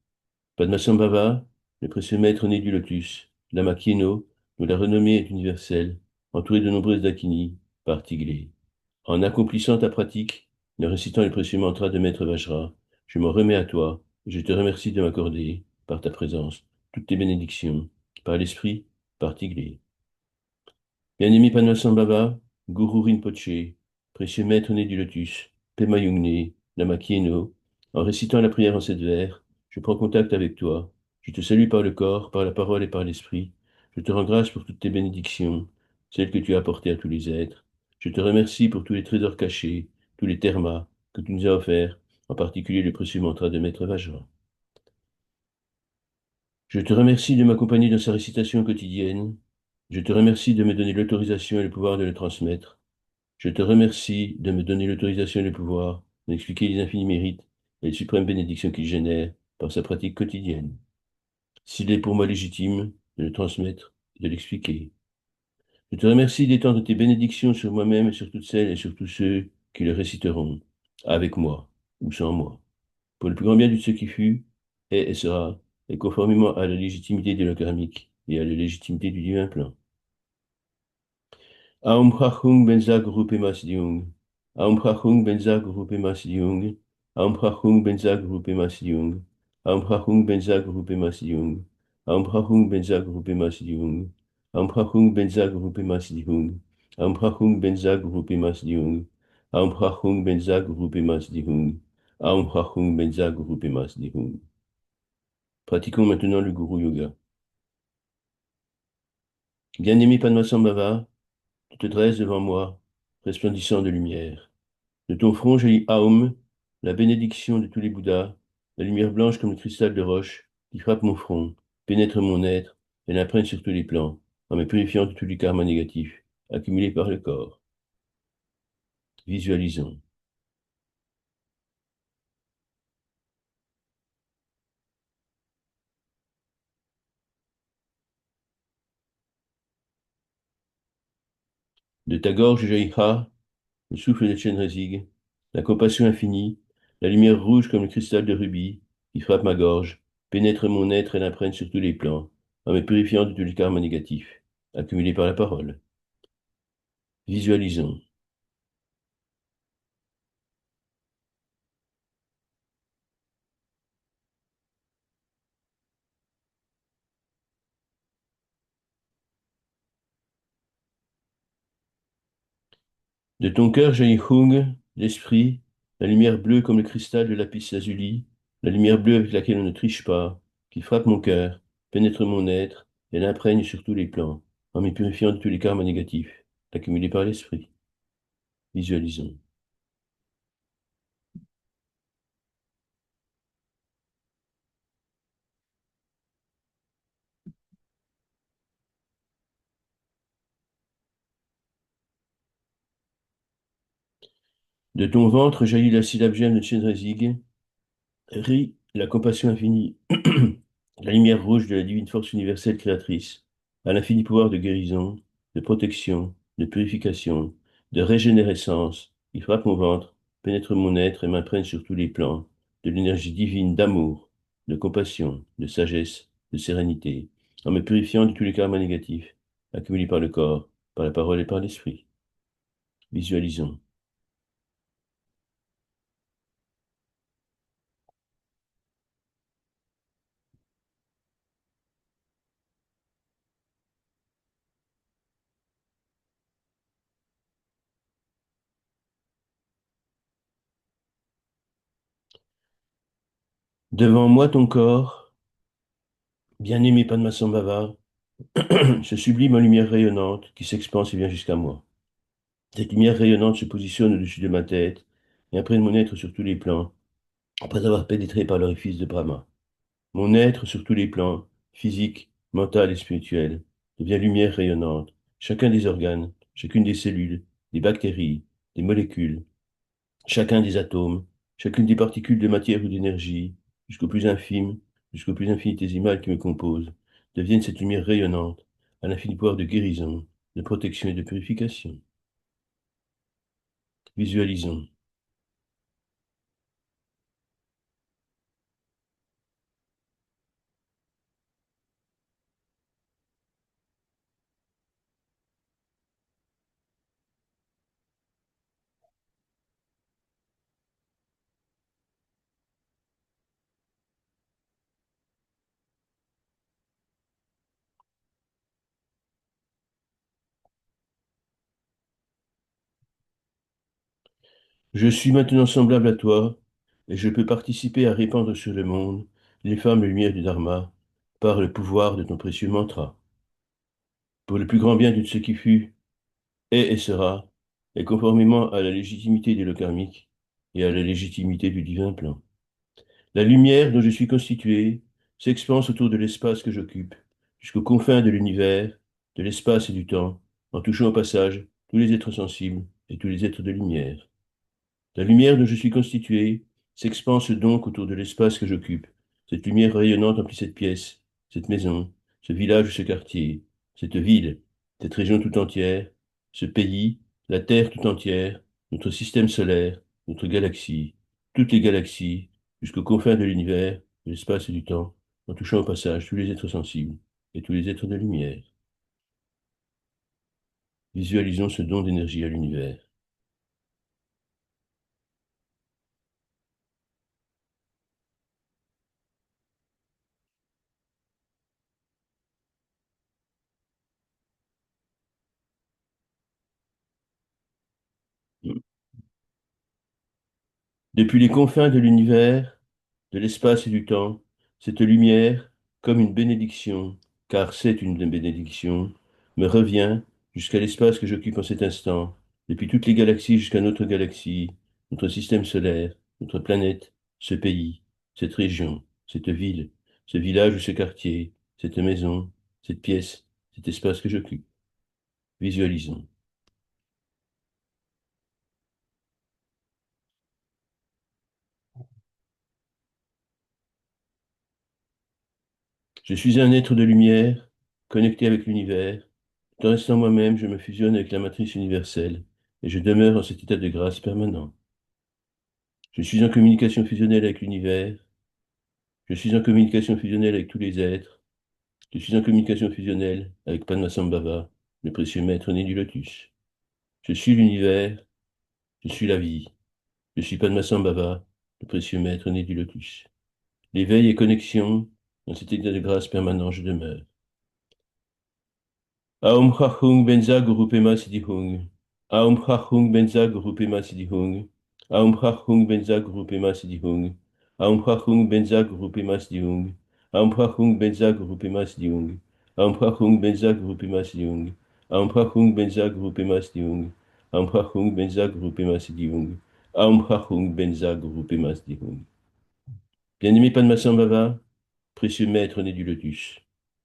Padmasambhava, le précieux maître né du lotus, Lama Kieno, dont la renommée est universelle, entouré de nombreuses dakinis, par Tiglé. En accomplissant ta pratique, en récitant les précieux mantras de Maître Vajra, je m'en remets à toi et je te remercie de m'accorder, par ta présence, toutes tes bénédictions, par l'esprit, par Tiglé. Bien-aimé Padmasambhava, Guru Rinpoché, précieux maître né du lotus, Pema Yungne, Lama Kieno, en récitant la prière en sept vers, je prends contact avec toi, je te salue par le corps, par la parole et par l'esprit, je te rends grâce pour toutes tes bénédictions, celles que tu as apportées à tous les êtres, je te remercie pour tous les trésors cachés, tous les termas que tu nous as offerts, en particulier le précieux mantra de Maître Vajra. Je te remercie de m'accompagner dans sa récitation quotidienne, je te remercie de me donner l'autorisation et le pouvoir de le transmettre. Je te remercie de me donner l'autorisation et le pouvoir d'expliquer les infinis mérites et les suprêmes bénédictions qu'il génère par sa pratique quotidienne. S'il est pour moi légitime de le transmettre, de l'expliquer. Je te remercie d'étendre tes bénédictions sur moi-même et sur toutes celles et sur tous ceux qui le réciteront, avec moi ou sans moi, pour le plus grand bien de ce qui fut, est et sera, et conformément à la légitimité de la karmique et à la légitimité du divin plan. Aum Prachung Benza Guru Pemas Diung. Aum Prachung Benza Guru Pemas Diung. Aum Prachung Benza Guru Pemas Diung. Aum Prachung Benza Guru Pemas Diung. Aum Prachung Benza Guru Pemas Diung. Aum Prachung Benza Guru Pemas Diung. Aum Prachung Benza Guru Pemas Diung. Aum Prachung Benza Guru Pemas Diung. Aum Prachung Benza Guru Pemas Diung. Pratiquons maintenant le Guru Yoga. Bien-aimé Padmasambhava, tu te dresses devant moi, resplendissant de lumière. De ton front jaillit Aum, la bénédiction de tous les Bouddhas, la lumière blanche comme le cristal de roche qui frappe mon front, pénètre mon être et l'imprègne sur tous les plans, en me purifiant de tous les karmas négatifs, accumulés par le corps. Visualisons. De ta gorge jaillit Ha, le souffle de Chenrezig, la compassion infinie, la lumière rouge comme le cristal de rubis qui frappe ma gorge, pénètre mon être et l'imprègne sur tous les plans, en me purifiant de tous les karmas négatifs, accumulés par la parole. Visualisons. De ton cœur jaillit Hung, l'esprit, la lumière bleue comme le cristal de lapis lazuli, la lumière bleue avec laquelle on ne triche pas, qui frappe mon cœur, pénètre mon être et l'imprègne sur tous les plans, en m'y purifiant de tous les karmas négatifs, accumulés par l'esprit. Visualisons. De ton ventre jaillit la syllabe gemme de Chenrezig, rit la compassion infinie, la lumière rouge de la divine force universelle créatrice, à l'infini pouvoir de guérison, de protection, de purification, de régénérescence, qui frappe mon ventre, pénètre mon être et m'imprègne sur tous les plans, de l'énergie divine d'amour, de compassion, de sagesse, de sérénité, en me purifiant de tous les karmas négatifs, accumulés par le corps, par la parole et par l'esprit. Visualisons. Devant moi ton corps, bien-aimé Padmasambhava, se sublime en lumière rayonnante qui s'expanse et vient jusqu'à moi. Cette lumière rayonnante se positionne au-dessus de ma tête et imprègne mon être sur tous les plans, après avoir pénétré par l'orifice de Brahma. Mon être sur tous les plans, physique, mental et spirituel, devient lumière rayonnante. Chacun des organes, chacune des cellules, des bactéries, des molécules, chacun des atomes, chacune des particules de matière ou d'énergie, jusqu'au plus infime, jusqu'au plus infinitésimal qui me compose, deviennent cette lumière rayonnante, à l'infini pouvoir de guérison, de protection et de purification. Visualisons. Je suis maintenant semblable à toi, et je peux participer à répandre sur le monde les femmes lumières du Dharma par le pouvoir de ton précieux mantra, pour le plus grand bien de ce qui fut, est et sera, et conformément à la légitimité des lois karmiques et à la légitimité du divin plan. La lumière dont je suis constitué s'expanse autour de l'espace que j'occupe, jusqu'aux confins de l'univers, de l'espace et du temps, en touchant au passage tous les êtres sensibles et tous les êtres de lumière. La lumière dont je suis constitué s'expanse donc autour de l'espace que j'occupe. Cette lumière rayonnante emplit cette pièce, cette maison, ce village, ce quartier, cette ville, cette région tout entière, ce pays, la Terre tout entière, notre système solaire, notre galaxie, toutes les galaxies, jusqu'aux confins de l'univers, de l'espace et du temps, en touchant au passage tous les êtres sensibles et tous les êtres de lumière. Visualisons ce don d'énergie à l'univers. Depuis les confins de l'univers, de l'espace et du temps, cette lumière, comme une bénédiction, car c'est une bénédiction, me revient jusqu'à l'espace que j'occupe en cet instant, depuis toutes les galaxies jusqu'à notre galaxie, notre système solaire, notre planète, ce pays, cette région, cette ville, ce village ou ce quartier, cette maison, cette pièce, cet espace que j'occupe. Visualisons. Je suis un être de lumière, connecté avec l'univers. Tout en restant moi-même, je me fusionne avec la matrice universelle, et je demeure en cet état de grâce permanent. Je suis en communication fusionnelle avec l'univers, je suis en communication fusionnelle avec tous les êtres, je suis en communication fusionnelle avec Padmasambhava, le précieux maître né du lotus. Je suis l'univers, je suis la vie, je suis Padmasambhava, le précieux maître né du lotus. L'éveil et connexion, dans cet état de grâce permanent, je demeure. Aum Chachung Benza Guru Pema Siddhi Hung. Aum Chachung Benza Guru Pema Siddhi Hung. Aum Chachung Benza Guru Pema Siddhi Hung. Aum Chachung Benza Guru Pema Siddhi Hung. Aum Chachung Benza Guru Pema Siddhi Hung. Aum Chachung Benza Guru Pema Siddhi Hung. Aum Chachung Benza Guru Pema Siddhi Hung. Aum Chachung Benza Guru Pema Siddhi Hung. Aum Chachung Benza Guru Pema Siddhi Hung. Bien-aimé Padmasambhava, précieux maître né du lotus,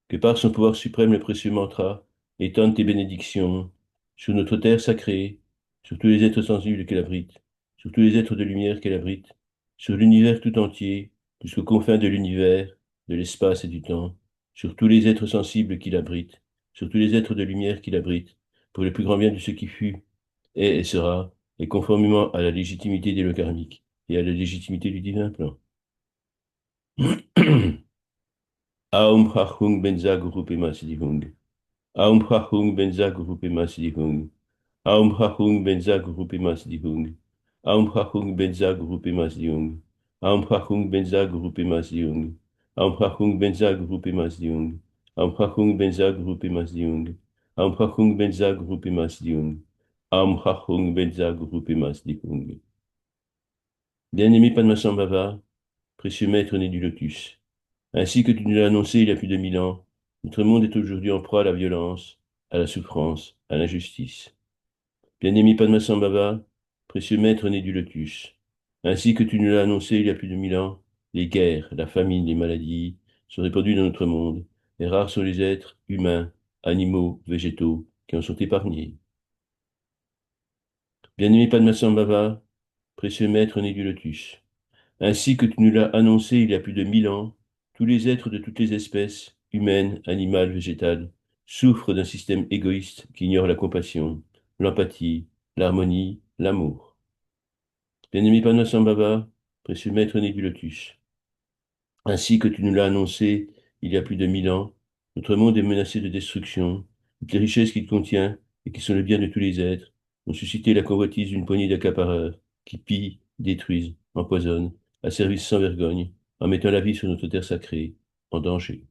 que par son pouvoir suprême le précieux mantra étende tes bénédictions sur notre terre sacrée, sur tous les êtres sensibles qu'elle abrite, sur tous les êtres de lumière qu'elle abrite, sur l'univers tout entier, jusqu'aux confins de l'univers, de l'espace et du temps, sur tous les êtres sensibles qu'il abrite, sur tous les êtres de lumière qu'il abrite, pour le plus grand bien de ce qui fut, est et sera, et conformément à la légitimité des lois karmiques et à la légitimité du divin plan. Aum Hachung Benza Guru Pema Siddhi Hung. Aum Hachung Benza Guru Pema Siddhi Hung. Aum Hachung Benza Guru Pema Siddhi Hung. Aum Hachung Benza Guru Pema Siddhi Hung. Aum Hachung Benza Guru Pema Siddhi Hung. Aum Hachung Benza Guru Pema Siddhi Hung. Aum Hachung Benza Guru Pema Siddhi Hung. Aum Hachung Benza Guru Pema Siddhi Hung. Aum Hachung Benza Guru Pema Siddhi Hung. Bien-aimé Padmasambhava, précieux maître né du lotus. Ainsi que tu nous l'as annoncé il y a plus de 1000 ans, notre monde est aujourd'hui en proie à la violence, à la souffrance, à l'injustice. Bien-aimé Padmasambhava, précieux maître né du lotus, ainsi que tu nous l'as annoncé il y a plus de 1000 ans, les guerres, la famine, les maladies sont répandues dans notre monde, et rares sont les êtres humains, animaux, végétaux qui en sont épargnés. Bien-aimé Padmasambhava, précieux maître né du lotus, ainsi que tu nous l'as annoncé il y a plus de 1000 ans, tous les êtres de toutes les espèces, humaines, animales, végétales, souffrent d'un système égoïste qui ignore la compassion, l'empathie, l'harmonie, l'amour. Bien-aimé Padmasambhava, précieux maître né du lotus, ainsi que tu nous l'as annoncé il y a plus de 1000 ans, notre monde est menacé de destruction. Toutes les richesses qu'il contient et qui sont le bien de tous les êtres ont suscité la convoitise d'une poignée d'accapareurs qui pillent, détruisent, empoisonnent, asservissent sans vergogne, en mettant la vie sur notre terre sacrée en danger.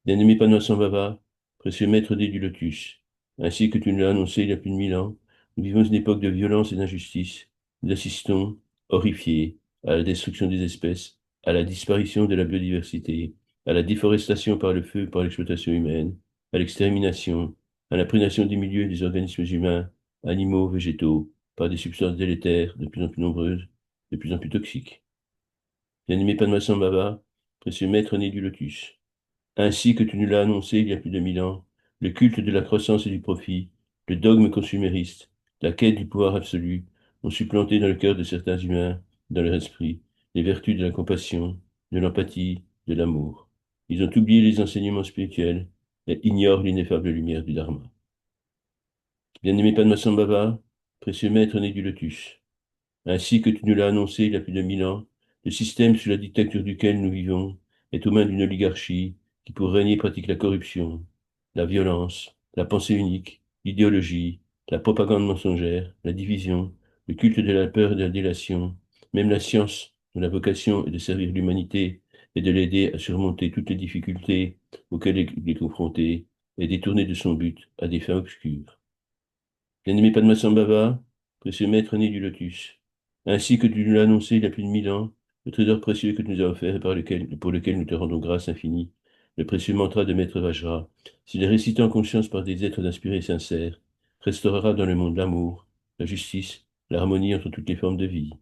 Bien-aimé Padmasambhava, précieux maître des du lotus, ainsi que tu nous l'as annoncé il y a plus de 1000 ans, nous vivons une époque de violence et d'injustice. Nous assistons, horrifiés, à la destruction des espèces, à la disparition de la biodiversité, à la déforestation par le feu, par l'exploitation humaine, à l'extermination, à la prédation des milieux et des organismes humains, animaux, végétaux, par des substances délétères de plus en plus nombreuses, de plus en plus toxiques. Bien-aimé Padmasambhava, précieux maître né du lotus, ainsi que tu nous l'as annoncé il y a plus de 1000 ans, le culte de la croissance et du profit, le dogme consumériste, la quête du pouvoir absolu, ont supplanté dans le cœur de certains humains, dans leur esprit, les vertus de la compassion, de l'empathie, de l'amour. Ils ont oublié les enseignements spirituels et ignorent l'ineffable lumière du Dharma. Bien-aimé Padmasambhava, précieux maître né du lotus, ainsi que tu nous l'as annoncé il y a plus de 1000 ans, le système sous la dictature duquel nous vivons est aux mains d'une oligarchie qui, pour régner, pratique la corruption, la violence, la pensée unique, l'idéologie, la propagande mensongère, la division, le culte de la peur et de la délation, même la science, dont la vocation est de servir l'humanité et de l'aider à surmonter toutes les difficultés auxquelles il est confronté, est détournée de son but à des fins obscures. Bien-aimé Padmasambhava, précieux maître né du lotus, ainsi que tu nous l'as annoncé il y a plus de 1000 ans, le trésor précieux que tu nous as offert et pour lequel nous te rendons grâce infinie, le précieux mantra de Maître Vajra, s'il est récité en conscience par des êtres inspirés et sincères, restaurera dans le monde l'amour, la justice, l'harmonie entre toutes les formes de vie.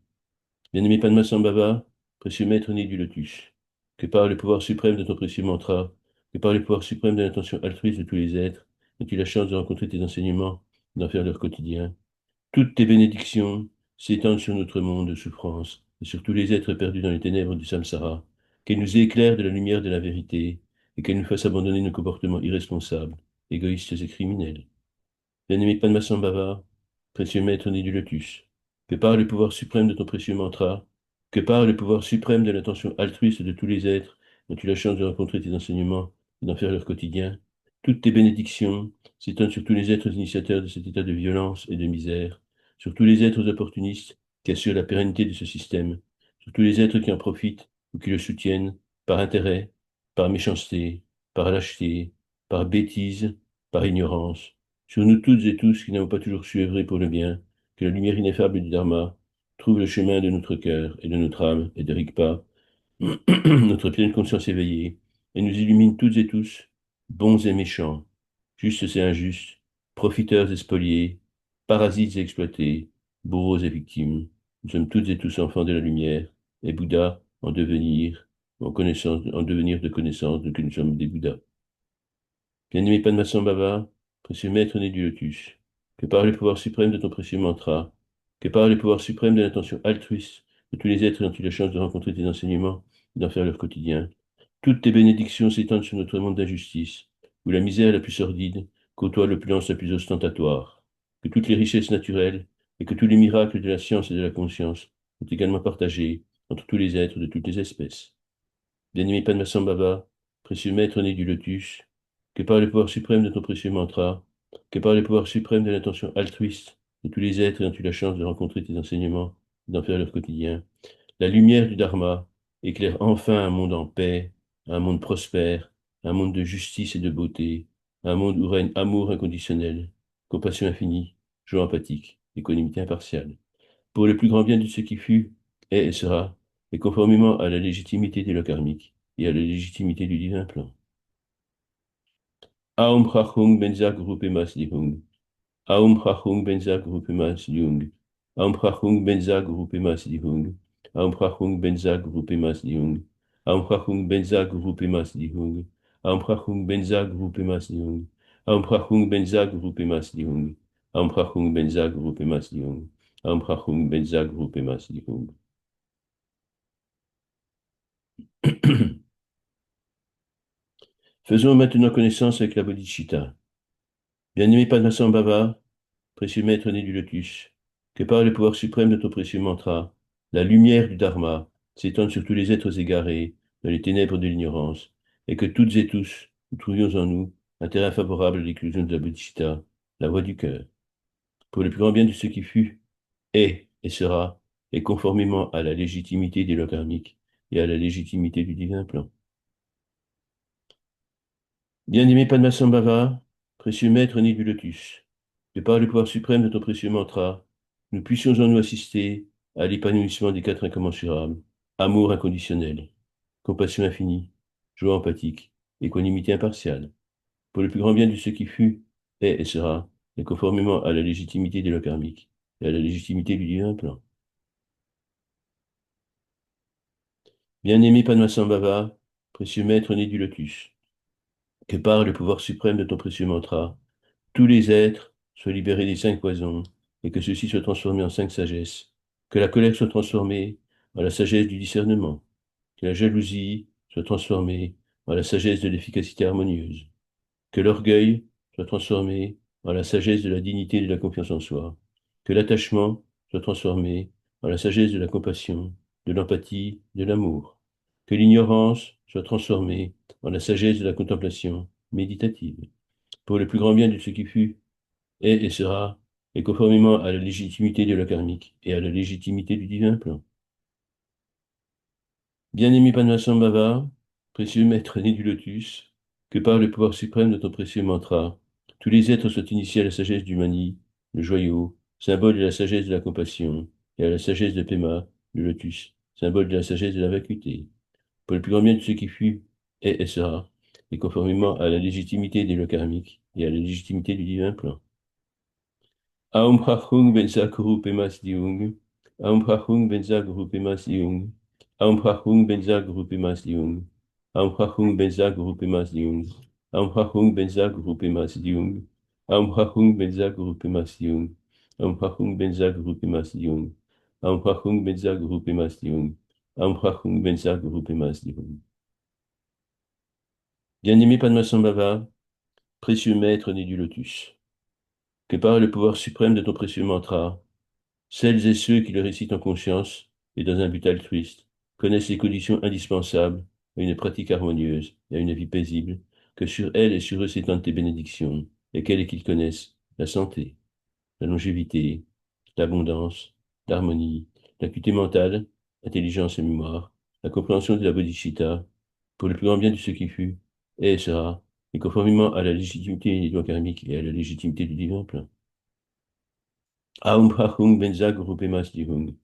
Bien-aimé Padmasambhava, précieux maître né du lotus, que par le pouvoir suprême de ton précieux mantra, que par le pouvoir suprême de l'intention altruiste de tous les êtres, aies-tu la chance de rencontrer tes enseignements, d'en faire leur quotidien. Toutes tes bénédictions s'étendent sur notre monde de souffrance et sur tous les êtres perdus dans les ténèbres du samsara, qu'elles nous éclairent de la lumière de la vérité et qu'elles nous fassent abandonner nos comportements irresponsables, égoïstes et criminels. Bien-aimé Padmasambhava, précieux maître né du lotus, que par le pouvoir suprême de ton précieux mantra, que par le pouvoir suprême de l'intention altruiste de tous les êtres dont tu as la chance de rencontrer tes enseignements et d'en faire leur quotidien, toutes tes bénédictions s'étendent sur tous les êtres initiateurs de cet état de violence et de misère, sur tous les êtres opportunistes qui assurent la pérennité de ce système, sur tous les êtres qui en profitent ou qui le soutiennent par intérêt, par méchanceté, par lâcheté, par bêtise, par ignorance, sur nous toutes et tous qui n'avons pas toujours su œuvrer pour le bien, que la lumière ineffable du Dharma trouve le chemin de notre cœur et de notre âme et de Rigpa, notre pleine conscience éveillée, et nous illumine toutes et tous, bons et méchants, justes et injustes, profiteurs et spoliés, parasites et exploités, bourreaux et victimes. Nous sommes toutes et tous enfants de la lumière, et Bouddha en devenir, en devenir de connaissance de que nous sommes des Bouddhas. Bien-aimé Padmasambhava, précieux maître né du lotus, que par le pouvoir suprême de ton précieux mantra, que par le pouvoir suprême de l'intention altruiste de tous les êtres ayant eu la chance de rencontrer tes enseignements et d'en faire leur quotidien, toutes tes bénédictions s'étendent sur notre monde d'injustice, où la misère la plus sordide côtoie l'opulence la plus ostentatoire, que toutes les richesses naturelles et que tous les miracles de la science et de la conscience sont également partagés entre tous les êtres de toutes les espèces. Bien-aimé Padmasambhava, précieux maître né du lotus, que par le pouvoir suprême de ton précieux mantra, que par le pouvoir suprême de l'intention altruiste de tous les êtres ayant eu la chance de rencontrer tes enseignements et d'en faire leur quotidien, la lumière du Dharma éclaire enfin un monde en paix, un monde prospère, un monde de justice et de beauté, un monde où règne amour inconditionnel, compassion infinie, joie empathique, équanimité impartiale. Pour le plus grand bien de ce qui fut, est et sera, et conformément à la légitimité des lois karmiques et à la légitimité du divin plan. Aum Chachung Benza Guru Pemas Lihung. Aum Chachung Benza Guru Pemas Lihung. Aum Chachung Benza Guru Pemas Lihung. Aum Chachung Benza Guru Pemas Lihung. Aum Chachung Benza Guru Pemas Lihung. Aum Chachung Benza Guru Pemas Lihung. Aum Chachung Benza Guru Pemas Lihung. Aum Chachung Benza Guru Pemas Lihung. Aum Chachung Benza Guru Pemas Lihung. Faisons maintenant connaissance avec la bodhicitta. Bien-aimé Padmasambhava, précieux maître né du lotus, que par le pouvoir suprême de ton précieux mantra, la lumière du Dharma s'étende sur tous les êtres égarés dans les ténèbres de l'ignorance, et que toutes et tous nous trouvions en nous un terrain favorable à l'éclosion de la bodhicitta, la voie du cœur, pour le plus grand bien de ce qui fut, est et sera, et conformément à la légitimité des lois karmiques et à la légitimité du divin plan. Bien-aimé Padmasambhava, précieux maître né du lotus, que par le pouvoir suprême de ton précieux mantra, nous puissions en nous assister à l'épanouissement des quatre incommensurables, amour inconditionnel, compassion infinie, joie empathique, équanimité impartiale, pour le plus grand bien de ce qui fut, est et sera, et conformément à la légitimité des lois karmiques et à la légitimité du divin plan. Bien-aimé Padmasambhava, précieux maître né du lotus, que par le pouvoir suprême de ton précieux mantra, tous les êtres soient libérés des cinq poisons, et que ceux-ci soient transformés en cinq sagesses, que la colère soit transformée en la sagesse du discernement, que la jalousie soit transformée en la sagesse de l'efficacité harmonieuse, que l'orgueil soit transformé en la sagesse de la dignité et de la confiance en soi, que l'attachement soit transformé en la sagesse de la compassion, de l'empathie, de l'amour, que l'ignorance soit transformée en la sagesse de la contemplation méditative, pour le plus grand bien de ce qui fut, est et sera, et conformément à la légitimité de la karmique et à la légitimité du divin plan. Bien-aimé Padmasambhava, précieux maître né du lotus, que par le pouvoir suprême de ton précieux mantra, tous les êtres soient initiés à la sagesse du mani, le joyau, symbole de la sagesse de la compassion, et à la sagesse de Pema, le lotus, symbole de la sagesse de la vacuité, pour le plus grand bien de ce qui fut, est et sera, et conformément à la légitimité des lois karmiques et à la légitimité du divin plan. Aum Prachung Benza Guru Pemas Diung. Aum Prachung Benza Guru Pemas Diung. Aum Prachung Benza Guru Pemas Diung. Aum Prachung Benza Guru Pemas Diung. Aum Prachung Benza Guru Pemas Diung. Aum Prachung Benza Guru Pemas Diung. Aum Prachung Benza Guru Pemas Diung. Aum Prachung Benza Guru Pemas Diung. Aum Prachung Benza Guru Pemas Diung. Bien-aimé Padmasambhava, précieux maître né du lotus, que par le pouvoir suprême de ton précieux mantra, celles et ceux qui le récitent en conscience et dans un but altruiste connaissent les conditions indispensables à une pratique harmonieuse et à une vie paisible, que sur elles et sur eux s'étendent tes bénédictions, lesquelles et qu'ils connaissent la santé, la longévité, l'abondance, l'harmonie, l'acuité mentale, l'intelligence et mémoire, la compréhension de la bodhicitta, pour le plus grand bien de ce qui fut, est et sera, et conformément à la légitimité des lois karmiques et à la légitimité du divin plein. Aum Prachung Benza Guru Pemas Dihung.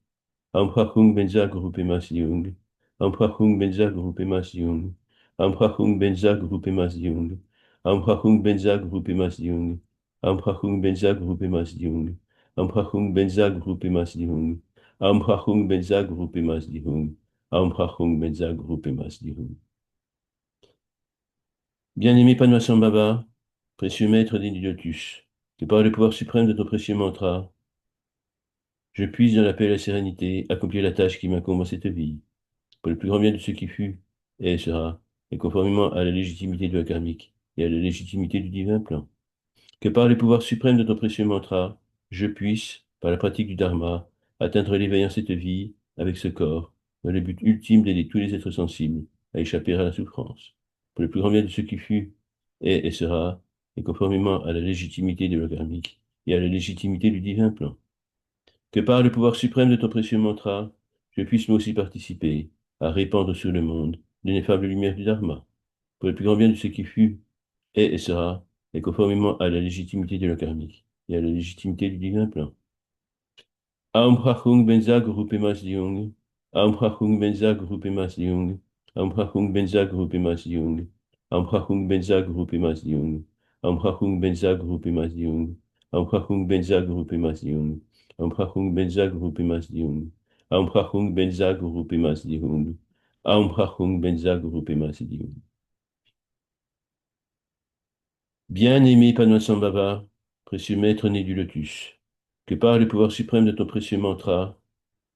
Aum Prachung Benza Guru Pemas Dihung. Aum Prachung Benza Guru Pemas Dihung. Aum Prachung Benza Guru Pemas Dihung. Aum Prachung Benza Guru Pemas Dihung. Aum Prachung Benza Guru Pemas Dihung. Aum Prachung Benza Guru Pemas Dihung. Aum Prachung Benza Guru Pemas Dihung. Aum Prachung Benza Guru Pemas Dihung. Bien-aimé Padmasambhava, précieux maître des lotus, que par le pouvoir suprême de ton précieux mantra, je puisse dans la paix et la sérénité accomplir la tâche qui m'incombe en cette vie, pour le plus grand bien de ce qui fut, et sera, et conformément à la légitimité de la karmique et à la légitimité du divin plan. Que par les pouvoirs suprêmes de ton précieux mantra, je puisse, par la pratique du dharma, atteindre l'éveil en cette vie avec ce corps, dans le but ultime d'aider tous les êtres sensibles à échapper à la souffrance, pour le plus grand bien de ce qui fut, est et sera, et conformément à la légitimité de la karmique et à la légitimité du divin plan. Que par le pouvoir suprême de ton précieux mantra, je puisse moi aussi participer à répandre sur le monde l'ineffable lumière du Dharma, pour le plus grand bien de ce qui fut, est et sera, et conformément à la légitimité de la karmique et à la légitimité du divin plan. Aum Prachung Benza Guru Pemas Diung. Amprachung Benza Grupemas Jung. Amprachung Benza Grupemas Jung. Amprachung Benza Grupemas Jung. Amprachung Benza Grupemas Jung. Amprachung Benza Grupemas Jung. Amprachung Benza Grupemas Jung. Amprachung Benza Grupemas Jung. Amprachung Benza Grupemas Jung. Bien-aimé Padmasambhava, précieux maître né du lotus, que par le pouvoir suprême de ton précieux mantra,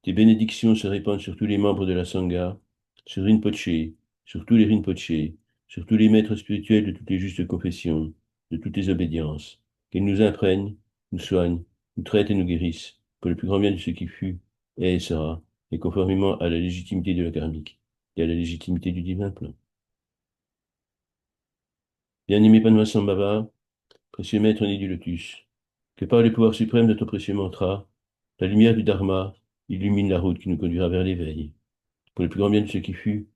tes bénédictions se répandent sur tous les membres de la Sangha, sur Rinpoché, sur tous les Rinpoché, sur tous les maîtres spirituels de toutes les justes confessions, de toutes les obédiences, qu'ils nous imprègnent, nous soignent, nous traitent et nous guérissent, pour le plus grand bien de ce qui fut, est et sera, et conformément à la légitimité de la karmique et à la légitimité du divin plan. Bien-aimé Padmasambhava, précieux maître né du lotus, que par le pouvoir suprême de ton précieux mantra, la lumière du Dharma illumine la route qui nous conduira vers l'éveil, pour le plus grand bien de ce qui fut,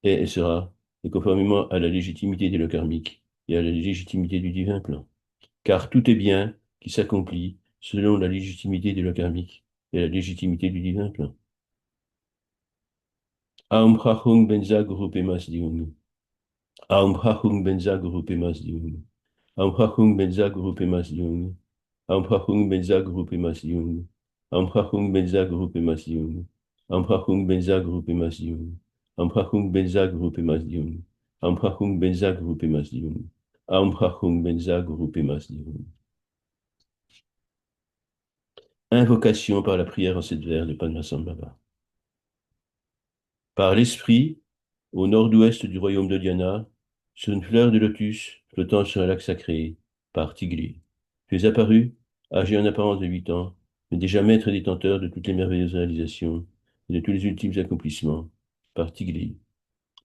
est et sera, et conformément à la légitimité de le karmique et à la légitimité du divin plan. Car tout est bien qui s'accomplit selon la légitimité de le karmique et la légitimité du divin plan. Aum Prachung Benza Guru Pemas Diung. Aum Prachung Benza Guru Pemas Diung. Aum Prachung Benza Guru Pemas Diung. Amprachung Benza Groupe Masiung. Amprachung Benza Groupe Masiung. Amprachung Benza Groupe Masiung. Amprachung Benza Groupe Masiung. Amprachung Benza Groupe Masiung. Amprachung Benza Groupe Masiung. Invocation par la prière en 7 vers de Padmasambhava. Par l'esprit, au nord-ouest du royaume de Diana, sur une fleur de lotus flottant sur un lac sacré, par Tigli. Tu es apparu, âgé en apparence de 8 ans, mais déjà maître et détenteur de toutes les merveilleuses réalisations et de tous les ultimes accomplissements, par Tigli.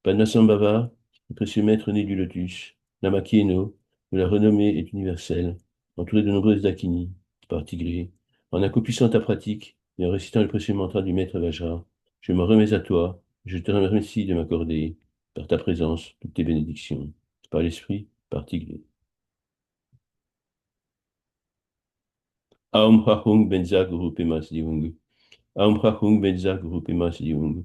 Padmasambhava, le précieux maître né du lotus, Namakieno, où la renommée est universelle, entouré de nombreuses dakinis, par Tigli, en accomplissant ta pratique et en récitant le précieux mantra du maître Vajra, je me remets à toi, et je te remercie de m'accorder, par ta présence, toutes tes bénédictions, par l'esprit, par Tigli. Aum Prachung Benza Guru Pemas Diung. Aum Prachung Benza Guru Pemas Diung.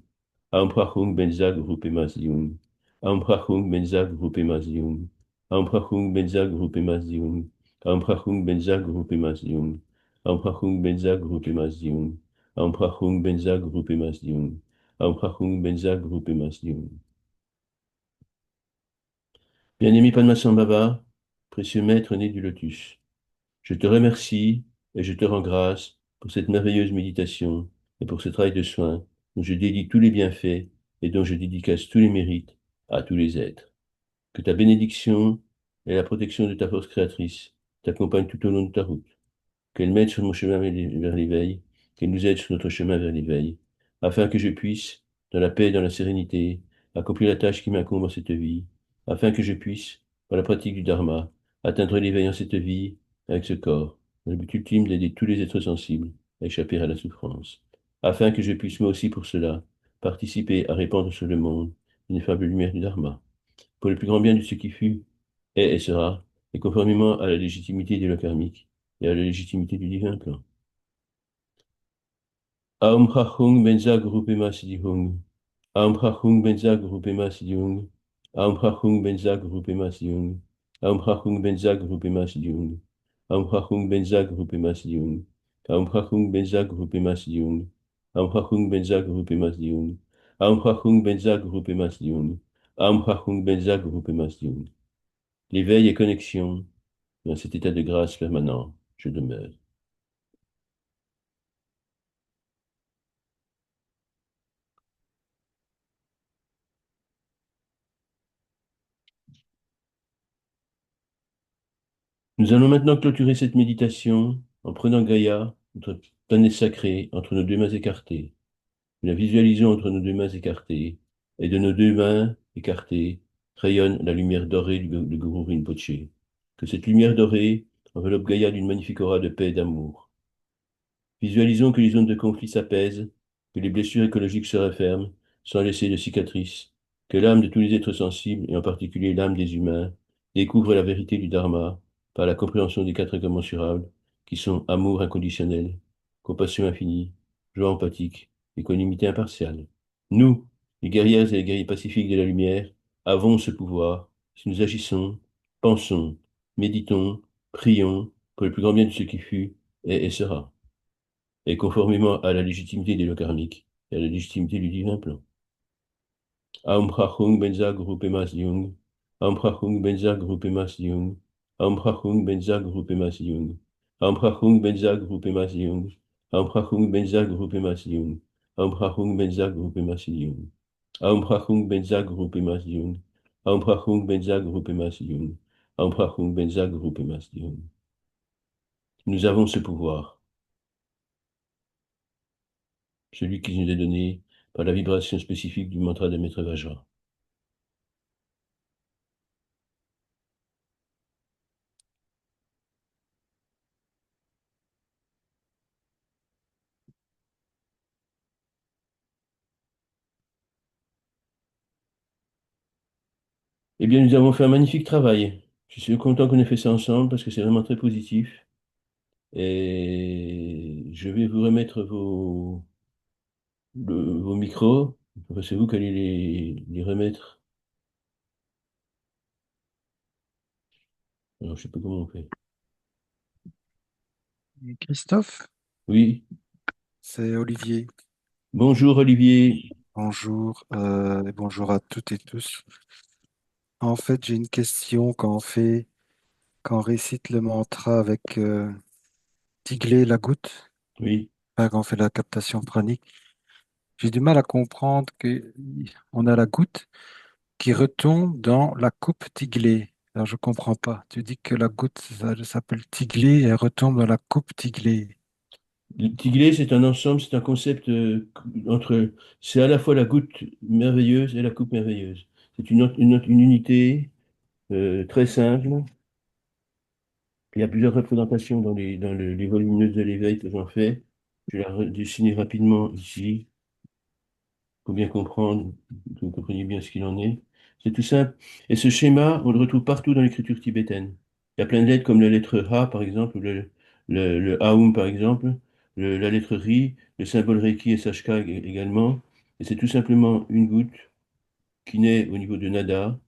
Aum Prachung Benza Guru Pemas Diung. Aum Prachung Benza Guru Pemas Diung. Aum Prachung Benza Guru Pemas Diung. Aum Prachung Benza Guru Pemas Diung. Aum Prachung Benza Guru Pemas Diung. Aum Prachung Benza Guru Pemas Diung. Aum Prachung Benza Guru Pemas Diung. Bien-aimé Padmasambhava, précieux maître né du lotus, je te remercie et je te rends grâce pour cette merveilleuse méditation et pour ce travail de soin dont je dédie tous les bienfaits et dont je dédicace tous les mérites à tous les êtres. Que ta bénédiction et la protection de ta force créatrice t'accompagnent tout au long de ta route. Qu'elle m'aide sur mon chemin vers l'éveil, qu'elle nous aide sur notre chemin vers l'éveil, afin que je puisse, dans la paix et dans la sérénité, accomplir la tâche qui m'incombe en cette vie, afin que je puisse, par la pratique du Dharma, atteindre l'éveil en cette vie avec ce corps, dans le but ultime d'aider tous les êtres sensibles à échapper à la souffrance, afin que je puisse moi aussi pour cela participer à répandre sur le monde l'ineffable lumière du Dharma, pour le plus grand bien de ce qui fut, est et sera, et conformément à la légitimité de la karmique et à la légitimité du divin plan. Aum Prachung Benza Guru Pema Siddhung. Aum Prachung Benza Guru Pema Siddhung. Aum Prachung Benza Guru Pema Siddhung. Aum Prachung Benza Guru Pema Siddhung. Aum Prachung Benza Guru Pema Siddhung. Aum Prachung Benza Guru Pema Siddhung. Aum Prachung Benza Guru Pema Siddhung. Aum Prachung Benza Guru Pema Siddhung. Aum Prachung Benza Guru Pema Siddhung. L'éveil et connexion, dans cet état de grâce permanent, je demeure. Nous allons maintenant clôturer cette méditation en prenant Gaïa, notre planète sacrée, entre nos deux mains écartées. Nous la visualisons entre nos deux mains écartées, et de nos deux mains écartées rayonne la lumière dorée du Guru Rinpoche. Que cette lumière dorée enveloppe Gaïa d'une magnifique aura de paix et d'amour. Visualisons que les zones de conflit s'apaisent, que les blessures écologiques se referment, sans laisser de cicatrices, que l'âme de tous les êtres sensibles, et en particulier l'âme des humains, découvre la vérité du Dharma par la compréhension des 4 incommensurables, qui sont amour inconditionnel, compassion infinie, joie empathique, équanimité impartiale. Nous, les guerrières et les guerriers pacifiques de la lumière, avons ce pouvoir. Si nous agissons, pensons, méditons, prions pour le plus grand bien de ce qui fut et sera, et conformément à la légitimité des lois karmiques et à la légitimité du divin plan. Aum Prachung Benza Grupemas Jung. Aum Prachung Benza Grupemas Jung. Aum Prachung Benza Grupemas Jung. Aum Prachung Benza Grupemas Jung. Aum Prachung Benza Grupemas Jung. Aum Prachung Benza Grupemas Jung. Aum Prachung Benza Grupemas Jung. Aum Prachung Benza Grupemas Jung. Aum Prachung Benza Grupemas Jung. Nous avons ce pouvoir, celui qui nous est donné par la vibration spécifique du mantra de Maître Vajra. Eh bien, nous avons fait un magnifique travail. Je suis content qu'on ait fait ça ensemble parce que c'est vraiment très positif. Et je vais vous remettre vos micros. Enfin, c'est vous qui allez les remettre. Alors, je sais pas comment on fait. Et Christophe, Oui. c'est Olivier. Bonjour Olivier. Bonjour, et bonjour à toutes et tous. En fait, j'ai une question quand on récite le mantra avec Tiglé, la goutte, Oui. quand on fait la captation pranique. J'ai du mal à comprendre que on a la goutte qui retombe dans la coupe Tiglé. Alors, je comprends pas. Tu dis que la goutte, ça s'appelle Tiglé et elle retombe dans la coupe Tiglé. Le Tiglé, c'est un ensemble, c'est un concept entre. C'est à la fois la goutte merveilleuse et la coupe merveilleuse. C'est une unité très simple. Il y a plusieurs représentations les volumineuses de l'éveil que j'en fais. Je vais dessiner rapidement ici pour bien comprendre, que vous compreniez bien ce qu'il en est. C'est tout simple. Et ce schéma, on le retrouve partout dans l'écriture tibétaine. Il y a plein de lettres comme la lettre Ha, par exemple, ou le Aum, par exemple, la lettre Ri, le symbole Reiki et Sashka également. Et c'est tout simplement une goutte qui naît au niveau de Nada.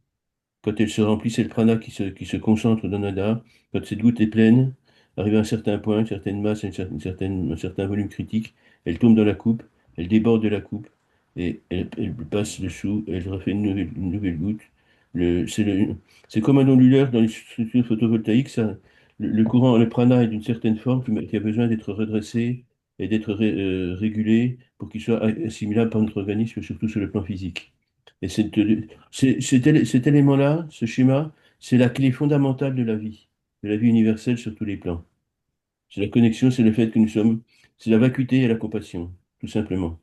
Quand elle se remplit, c'est le prana qui se concentre dans Nada. Quand cette goutte est pleine, arrive à un certain point, une certaine masse, un certain volume critique, elle tombe dans la coupe, elle déborde de la coupe, et elle passe dessous, et elle refait une nouvelle goutte. Le, c'est le- c'est comme un onduleur dans les structures photovoltaïques. Ça, le courant, le prana est d'une certaine forme qui a besoin d'être redressé et d'être régulé pour qu'il soit assimilable par notre organisme, surtout sur le plan physique. Et cet élément-là, ce schéma, c'est la clé fondamentale de la vie universelle sur tous les plans. C'est la connexion, c'est le fait que nous sommes, c'est la vacuité et la compassion, tout simplement.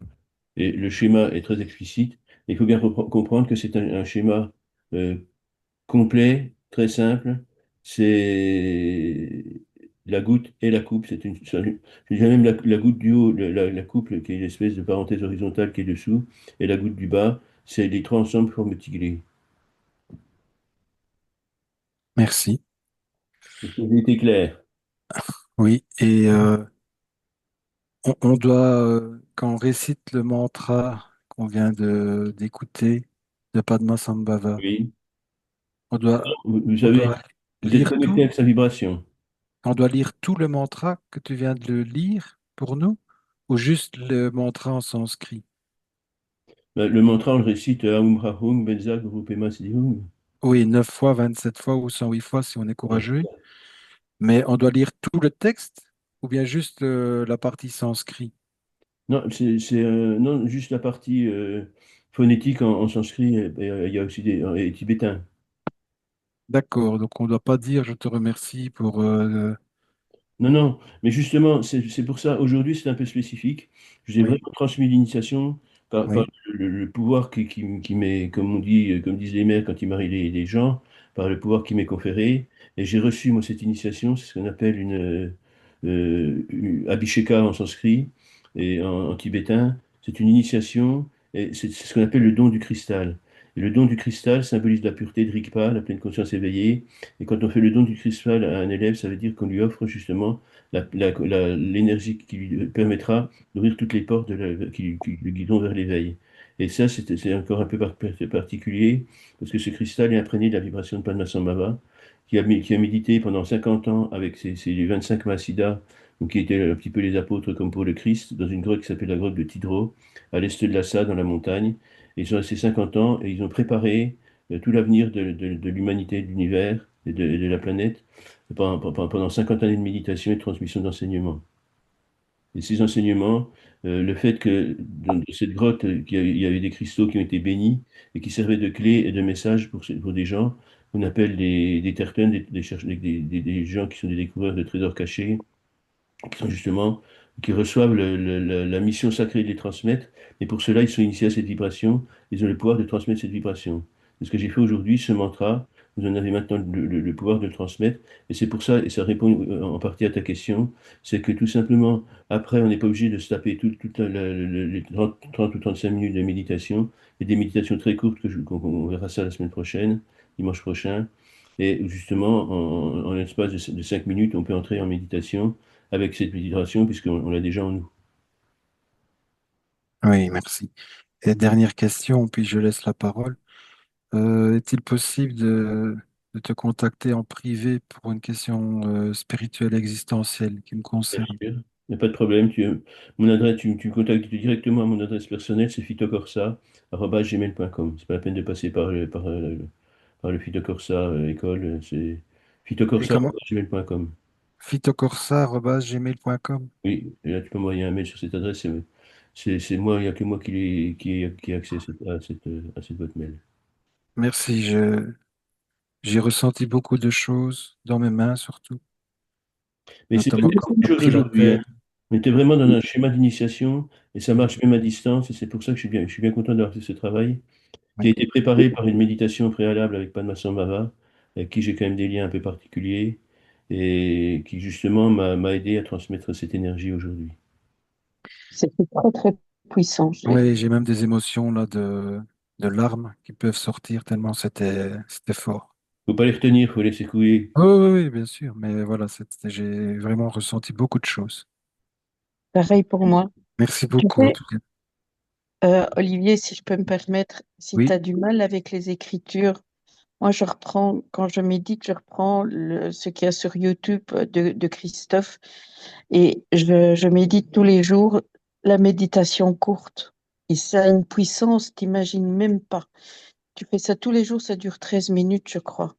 Et le schéma est très explicite. Il faut bien comprendre que c'est un schéma euh, complet, très simple. C'est la goutte et la coupe. Je dirais même la goutte du haut, la coupe qui est l'espèce de parenthèse horizontale qui est dessous, et la goutte du bas. C'est les trois ensemble forment le tigré. Merci. Est-ce que j'ai été clair? Oui, et on doit, quand on récite le mantra qu'on vient de d'écouter de Padmasambhava, Oui. on doit, Vous on savez, doit vous êtes lire connecté tout, avec sa vibration. on doit lire tout le mantra que tu viens de le lire pour nous, ou juste le mantra en sanskrit. Le mantra, on le récite Aum Rahung Benza Guru Pema Siddhung. Oui, 9 fois, 27 fois ou 108 fois si on est Ouais, c'est courageux, ça. mais on doit lire tout le texte, ou bien juste la partie sanskrit. Non, non, juste la partie phonétique en sanskrit, il y a aussi et tibétain. D'accord, donc on ne doit pas dire je te remercie pour... Non, non, mais justement, c'est pour ça, aujourd'hui, c'est un peu spécifique. Je vous ai oui, vraiment transmis l'initiation par oui, le pouvoir qui m'est, comme on dit, comme disent les maires quand ils marient les gens, par le pouvoir qui m'est conféré. Et j'ai reçu, moi, cette initiation, c'est ce qu'on appelle une abhisheka en sanskrit et en tibétain. C'est une initiation, et c'est ce qu'on appelle le don du cristal. Et le don du cristal symbolise la pureté de Rigpa, la pleine conscience éveillée. Et quand on fait le don du cristal à un élève, ça veut dire qu'on lui offre justement l'énergie qui lui permettra d'ouvrir toutes les portes qui le guideront vers l'éveil. Et ça, c'est encore un peu particulier, parce que ce cristal est imprégné de la vibration de Padmasambhava, qui a médité pendant 50 ans avec ses 25 Mahasiddhas, donc qui étaient un petit peu les apôtres comme pour le Christ, dans une grotte qui s'appelle la grotte de Tidro, à l'est de Lhasa, dans la montagne. Et ils sont restés 50 ans et ils ont préparé tout l'avenir de l'humanité, de l'univers et de la planète pendant 50 années de méditation et de transmission d'enseignement. Et ces enseignements, le fait que dans cette grotte, il y avait des cristaux qui ont été bénis et qui servaient de clés et de messages pour des gens qu'on appelle des tertons, des gens qui sont des découvreurs de trésors cachés, qui sont justement, qui reçoivent la mission sacrée de les transmettre. Et pour cela, ils sont initiés à cette vibration. Ils ont le pouvoir de transmettre cette vibration. C'est ce que j'ai fait aujourd'hui, ce mantra. Vous en avez maintenant le pouvoir de le transmettre. Et c'est pour ça, et ça répond en partie à ta question, c'est que tout simplement, après, on n'est pas obligé de se taper les 30 ou 35 minutes de méditation. Il y a des méditations très courtes, on verra ça la semaine prochaine, dimanche prochain. Et justement, en l'espace de 5 minutes, on peut entrer en méditation avec cette méditation, puisqu'on l'a déjà en nous. Oui, merci. Et dernière question, puis je laisse la parole. Est-il possible de te contacter en privé pour une question spirituelle existentielle qui me Bien concerne? sûr. Il n'y a pas de problème. Mon adresse, tu me contactes directement à mon adresse personnelle, c'est phytocorsa@gmail.com. C'est pas la peine de passer par le Phytocorsa école, c'est Et comment? phytocorsa@gmail.com. phytocorsa@gmail.com. Oui, et là tu peux m'envoyer un mail sur cette adresse. C'est moi, il n'y a que moi qui ai accès à cette boîte mail. Merci, j'ai ressenti beaucoup de choses dans mes mains surtout, Mais c'est pas notamment une quand seule on a chose pris la aujourd'hui, hein. terre. On était vraiment dans un schéma d'initiation et ça marche même à distance et c'est pour ça que je suis bien content d'avoir fait ce travail qui a Oui. été préparé par une méditation préalable avec Padmasambhava, avec qui j'ai quand même des liens un peu particuliers et qui justement m'a aidé à transmettre cette énergie aujourd'hui. C'était très, très puissant. Oui, j'ai même des émotions là de larmes qui peuvent sortir tellement c'était fort. Faut pas les retenir, faut les laisser couler. Oui, oui, oui, bien sûr, mais voilà, j'ai vraiment ressenti beaucoup de choses. Pareil pour moi. Merci Tu beaucoup en sais, tout cas. Olivier, si je peux me permettre, si tu Oui, as du mal avec les écritures, moi je reprends, quand je médite, je reprends ce qu'il y a sur YouTube de Christophe et je médite tous les jours la méditation courte. Et ça a une puissance, t'imagines même pas. Tu fais ça tous les jours, ça dure 13 minutes, je crois.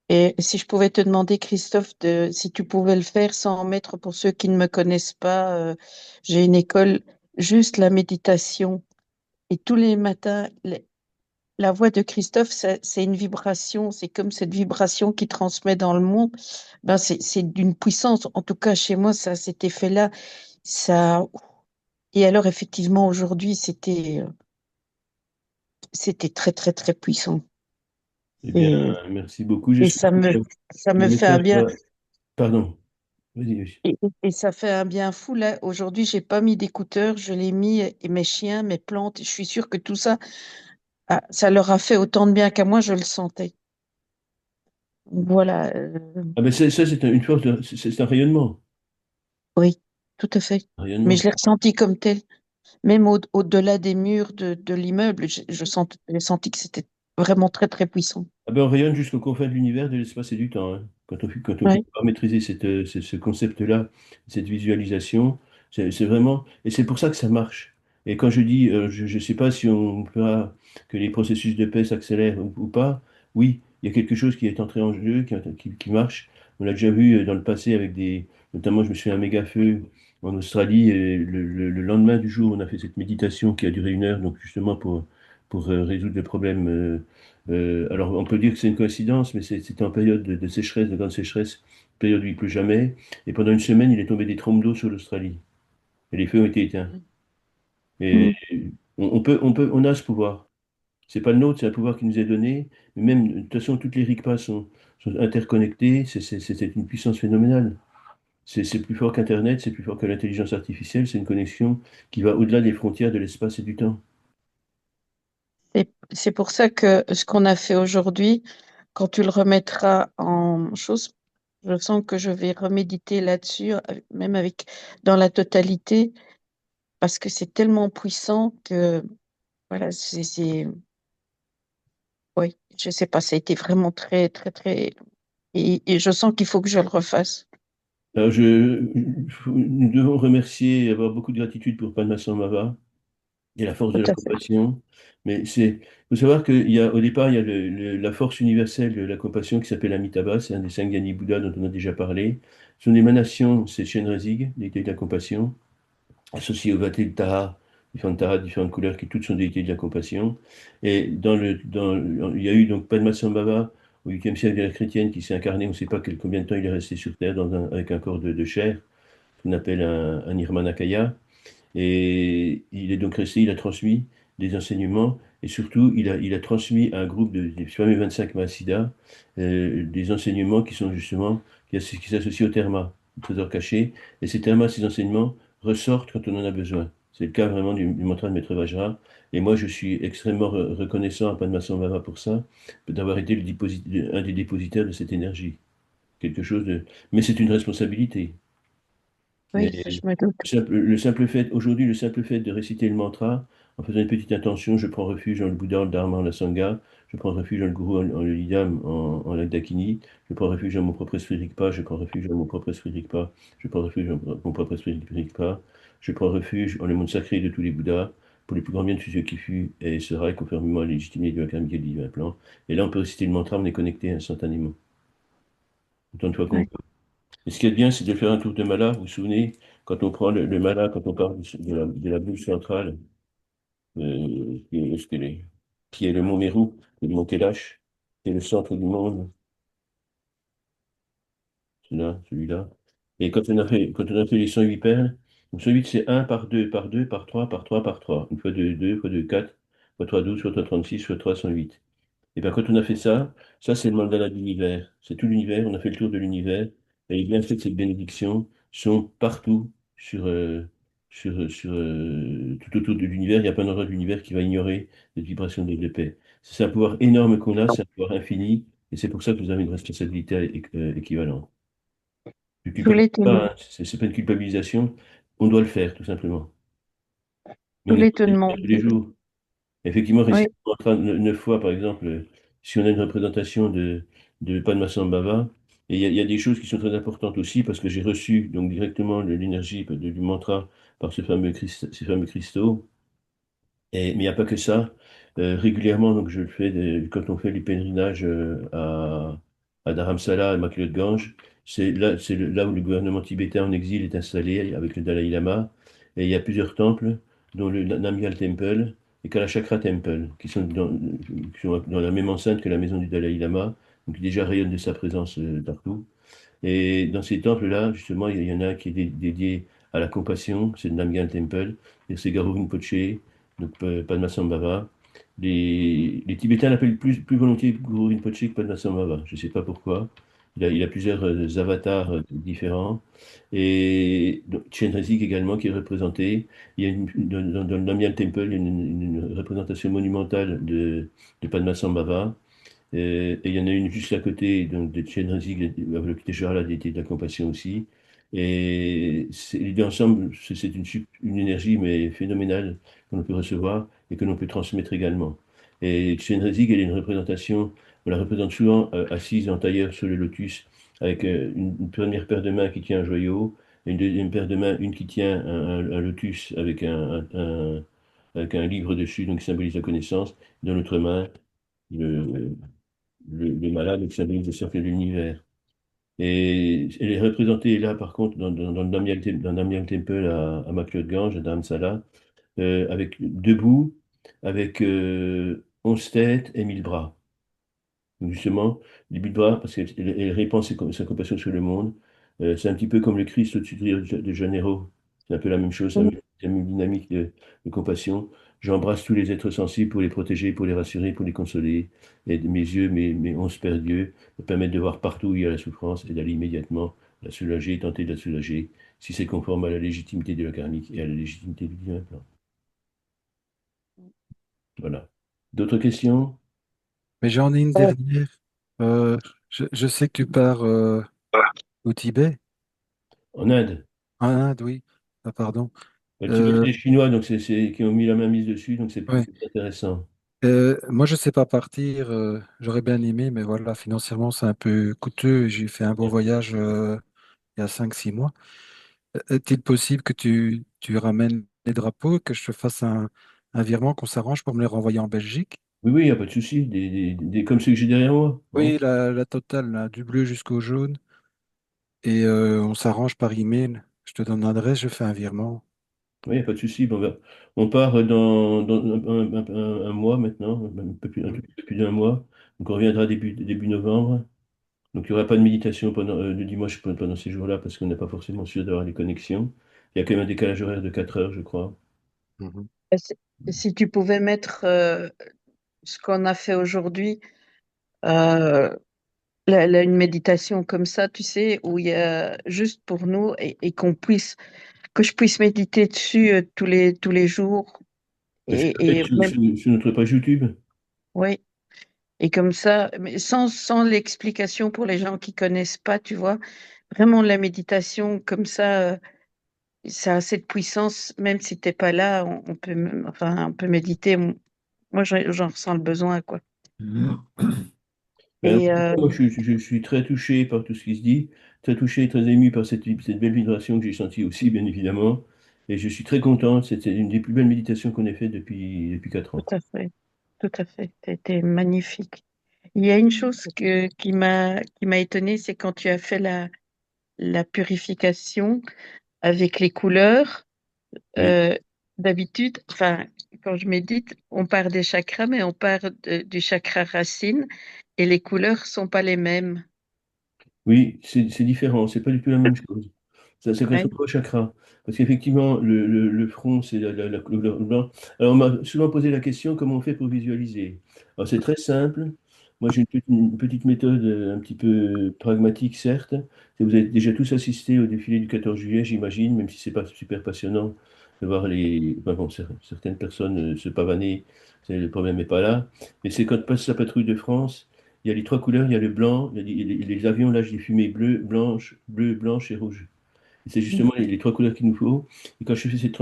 Et si je pouvais te demander, Christophe, si tu pouvais le faire sans en mettre pour ceux qui ne me connaissent pas, j'ai une école, juste la méditation. Et tous les matins, la voix de Christophe, c'est une vibration, c'est comme cette vibration qui transmet dans le monde. Ben, c'est d'une puissance. En tout cas, chez moi, ça, cet effet-là, ça. Et alors, effectivement, aujourd'hui, c'était très, très, très puissant. Eh bien, Et, merci beaucoup. et J'espère que ça le me fait un message bien. Pardon, vas-y, vas-y. Et ça fait un bien fou. Là, aujourd'hui, j'ai pas mis d'écouteurs, je l'ai mis, et mes chiens, mes plantes, je suis sûre que tout ça, ça leur a fait autant de bien qu'à moi, je le sentais. Voilà, Ah ben ça, c'est une force, c'est un rayonnement. oui, tout à fait. Un Mais je rayonnement. l'ai ressenti comme tel. Même au-delà des murs de l'immeuble, j'ai senti que c'était vraiment très, très puissant. Ah ben, on rayonne jusqu'aux confins de l'univers, de l'espace et du temps, hein. Quand on finit Oui, par maîtriser ce concept-là, cette visualisation, c'est vraiment. Et c'est pour ça que ça marche. Et quand je dis, je ne sais pas si on fera que les processus de paix s'accélèrent ou pas, oui, il y a quelque chose qui est entré en jeu, qui marche. On l'a déjà vu dans le passé avec des. Notamment, je me suis fait un méga feu en Australie, et le lendemain du jour, on a fait cette méditation qui a duré 1 heure, donc justement pour résoudre le problème. Alors, on peut dire que c'est une coïncidence, mais c'était en période de sécheresse, de grande sécheresse, période où il pleut jamais. Et pendant une semaine, il est tombé des trombes d'eau sur l'Australie. Et les feux ont été éteints. Et mm, on a ce pouvoir. C'est pas le nôtre, c'est un pouvoir qui nous est donné. Mais même, de toute façon, toutes les RICPA sont interconnectées. C'est une puissance phénoménale. C'est plus fort qu'Internet, c'est plus fort que l'intelligence artificielle. C'est une connexion qui va au-delà des frontières de l'espace et du temps. c'est pour ça que ce qu'on a fait aujourd'hui, quand tu le remettras en chose, je sens que je vais reméditer là-dessus, même avec dans la totalité, parce que c'est tellement puissant que voilà, oui, je sais pas, ça a été vraiment très, très, très, et je sens qu'il faut que je le refasse. Alors, nous devons remercier et avoir beaucoup de gratitude pour Padmasambhava et la force de Tout la à fait. compassion. Mais faut savoir au départ, il y a la force universelle de la compassion qui s'appelle Amitabha, c'est un des 5 Bouddhas dont on a déjà parlé. Son émanation, c'est Shenrezig, déité de la compassion, associé au Vatel-Taha, différentes Tahas, différentes couleurs, qui toutes sont déités de la compassion. Et il y a eu donc Padmasambhava au 8e siècle de la chrétienne qui s'est incarné, on ne sait pas combien de temps il est resté sur Terre avec un corps de chair, qu'on appelle un Nirmanakaya. Et il est donc resté, il a transmis des enseignements et surtout il a transmis à un groupe des fameux 25 Mahasiddhas des enseignements qui sont justement, qui s'associent au terma, au trésor caché. Et ces termas, ces enseignements ressortent quand on en a besoin. C'est le cas vraiment du mantra de Maître Vajra. Et moi, je suis extrêmement reconnaissant à Padmasambhava pour ça, d'avoir été un des dépositaires de cette énergie. Quelque chose de... Mais c'est une responsabilité. Mais Oui, ça, je me doute. aujourd'hui, le simple fait de réciter le mantra, en faisant une petite intention, je prends refuge en le Bouddha, en le Dharma, en la Sangha, je prends refuge en le Gourou, en le Lidam, en la Dakini, je prends refuge en mon propre esprit Rigpa, je prends refuge en mon propre esprit Rigpa, je prends refuge en mon propre esprit Rigpa, je prends refuge en le monde sacré de tous les Bouddhas, pour le plus grand bien de tous ceux qui fut et sera, et conformément à la légitimité du karmique et du divin plan. Et là, on peut réciter le mantra, on est connecté instantanément, autant de fois qu'on Ouais. peut. Et ce qui est bien, c'est de faire un tour de mala. Vous vous souvenez, quand on prend le mala, quand on parle de la bouche centrale, qui est le mont Mérou, le mont Kailash, qui est le centre du monde, celui-là. Et quand on a fait les 108 perles, donc 108, c'est un par 2 par 2 par 3 par 3 par 3. Une fois 2 2 fois 2 4, fois 3 12, fois 3 36, fois 3 108. Et bien, quand on a fait ça, ça, c'est le mandala de l'univers. C'est tout l'univers. On a fait le tour de l'univers. Et les bienfaits de cette bénédiction sont partout tout autour de l'univers. Il n'y a pas un endroit de l'univers qui va ignorer cette vibration de paix. C'est un pouvoir énorme qu'on a, c'est un pouvoir infini. Et c'est pour ça que vous avez une responsabilité équivalente. Je ne Tous les culpabilise tenants, pas, hein. C'est pas une culpabilisation. On doit le faire, tout simplement. Mais tous on n'est les pas obligé de le tenants. faire tous les jours. Effectivement, Oui, réciter le mantra 9 fois, par exemple, si on a une représentation de Padmasambhava, et il y a des choses qui sont très importantes aussi, parce que j'ai reçu donc directement l'énergie du mantra par ces fameux cristaux. Mais il n'y a pas que ça. Régulièrement, donc, je le fais quand on fait les pèlerinages à Dharamsala, à Maklet Ganj. Là où le gouvernement tibétain en exil est installé avec le Dalai Lama. Et il y a plusieurs temples, dont le Namgyal Temple et Kalachakra Temple, qui sont dans la même enceinte que la maison du Dalai Lama, donc qui déjà rayonne de sa présence partout. Et dans ces temples-là, justement, il y en a un qui est dédié à la compassion, c'est le Namgyal Temple, et c'est Garo Rinpoche, donc Padmasambhava. Les Tibétains l'appellent plus volontiers Guru Rinpoche que Padmasambhava. Je ne sais pas pourquoi. Il a plusieurs avatars différents. Et donc, Chenrezig également qui est représenté. Il y a dans le Namgyal Temple, il y a une représentation monumentale de Padmasambhava. Et il y en a une juste à côté, donc de Chenrezig, Avalokiteshvara, la déité de la compassion aussi. Et les deux ensemble, c'est une énergie mais phénoménale qu'on peut recevoir et que l'on peut transmettre également. Et Chenrezig, elle est une représentation, on la représente souvent assise en tailleur sur le lotus, avec une première paire de mains qui tient un joyau, et une deuxième paire de mains, une qui tient un lotus avec un livre dessus, donc qui symbolise la connaissance, dans l'autre main, le, le malade qui symbolise le cercle de l'univers. Et elle est représentée là, par contre, dans le Namgyal Temple à McLeod-Ganj, à Dharamsala, debout, avec 11 têtes et 1000 bras. Donc justement, les 1000 bras, parce qu'elle répand sa compassion sur le monde. C'est un petit peu comme le Christ au-dessus de Rio de Janeiro. C'est un peu la même chose, la même dynamique de compassion. J'embrasse tous les êtres sensibles pour les protéger, pour les rassurer, pour les consoler. Et mes yeux, mes 11 paires d'yeux, me permettent de voir partout où il y a la souffrance et d'aller immédiatement la soulager, tenter de la soulager, si c'est conforme à la légitimité de la karmique et à la légitimité du divin plan. Voilà. D'autres questions? mais j'en ai une dernière. Euh, je sais que tu pars au Tibet, En Inde? en Inde, oui. Ah, pardon. Le Tibet, c'est Euh, les Chinois donc qui ont mis la main mise dessus, donc c'est ouais. plus intéressant. Moi, je sais pas partir. J'aurais bien aimé, mais voilà, financièrement, c'est un peu coûteux. J'ai fait un beau voyage il y a 5, 6 mois. Est-il possible que tu ramènes les drapeaux, que je te fasse un virement, qu'on s'arrange pour me les renvoyer en Belgique? Oui, oui, il n'y a pas de souci, comme ceux que j'ai derrière moi. Hein. Oui, la totale, là, du bleu jusqu'au jaune. Et on s'arrange par email. Je te donne l'adresse, je fais un virement. Oui, il n'y a pas de souci. Bon, on part dans un mois maintenant, un Mhm. tout petit peu plus d'un mois. Donc on reviendra début novembre. Donc il n'y aura pas de méditation le dimanche pendant ces jours-là parce qu'on n'est pas forcément sûr d'avoir les connexions. Il y a quand même un décalage horaire de 4 heures, je crois. Mhm. Si si tu pouvais mettre ce qu'on a fait aujourd'hui, euh, une méditation comme ça, tu sais, où il y a juste pour nous et que je puisse méditer dessus tous les jours Mais je peux mettre et même, sur notre page YouTube. oui, et comme ça, mais sans l'explication pour les gens qui connaissent pas, tu vois, vraiment la méditation comme ça a cette puissance, même si t'es pas là, on peut, enfin, on peut méditer. Moi, j'en ressens le besoin, quoi. Ben, Et moi, je suis très touché par tout ce qui se dit, très touché, très ému par cette belle vibration que j'ai sentie aussi, bien évidemment. Et je suis très content. C'était une des plus belles méditations qu'on ait fait depuis 4 ans. tout à fait, tout à fait, t'étais magnifique. Il y a une chose qui m'a étonnée, c'est quand tu as fait la purification avec les couleurs. Oui, Euh, D'habitude, enfin, quand je médite, on part des chakras, mais on part du chakra racine et les couleurs sont pas les mêmes. oui, c'est différent. C'est pas du tout la même chose. Ça Ouais, correspond pas au chakra. Parce qu'effectivement, le front, c'est la couleur blanc. Alors, on m'a souvent posé la question comment on fait pour visualiser. Alors, c'est très simple. Moi, j'ai une petite méthode un petit peu pragmatique, certes. Et vous avez déjà tous assisté au défilé du 14 juillet, j'imagine, même si c'est pas super passionnant de voir enfin, bon, certaines personnes se pavaner. Le problème n'est pas là. Mais c'est quand passe la patrouille de France. Il y a les trois couleurs, il y a le blanc, les avions lâchent des fumées bleues, blanches et rouges. Et c'est justement les trois couleurs qu'il nous faut. Et quand je fais ces quatre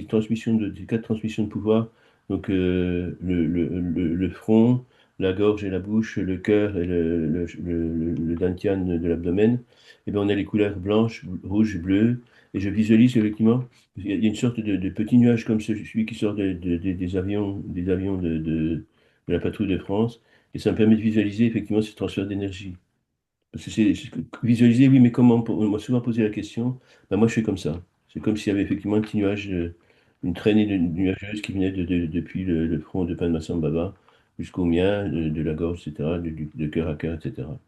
transmissions de pouvoir, donc le front, la gorge et la bouche, le cœur et le dantian de l'abdomen, et ben on a les couleurs blanches, rouges, bleues. Et je visualise effectivement, il y a une sorte de petit nuage comme celui qui sort des avions de la patrouille de France. Et ça me permet de visualiser effectivement ce transfert d'énergie. Parce que visualiser, oui, mais comment? On m'a souvent posé la question. Ben, moi, je fais comme ça. C'est comme s'il y avait effectivement un petit nuage, une traînée de nuageuse qui venait depuis le front de Padmasambhava jusqu'au mien, de la gorge, etc., de cœur à cœur, etc.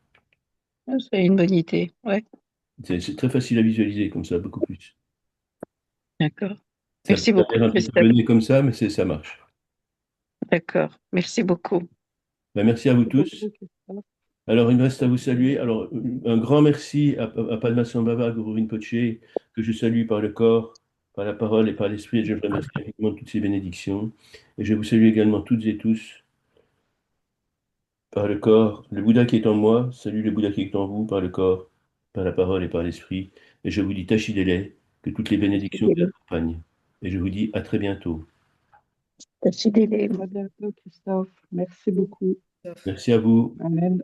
c'est une bonne idée. Ouais, C'est très facile à visualiser comme ça, beaucoup plus. d'accord. Ça Merci a beaucoup, l'air un petit peu Christophe. mené comme ça, mais ça marche. D'accord. Merci beaucoup. Ben, merci à vous Merci beaucoup, tous. Christophe. Alors, il me reste à vous saluer. Alors, un grand merci à Padmasambhava Guru Rinpoche, que je salue par le corps, par la parole et par l'esprit. Et je le remercie effectivement de toutes ces bénédictions. Et je vous salue également toutes et tous par le corps. Le Bouddha qui est en moi, salue le Bouddha qui est en vous, par le corps, par la parole et par l'esprit. Et je vous dis Tachidele, que toutes les bénédictions vous accompagnent. Et je vous dis à très bientôt. Merci, Délé. À bientôt, Christophe. Merci beaucoup. Merci à vous. Amen.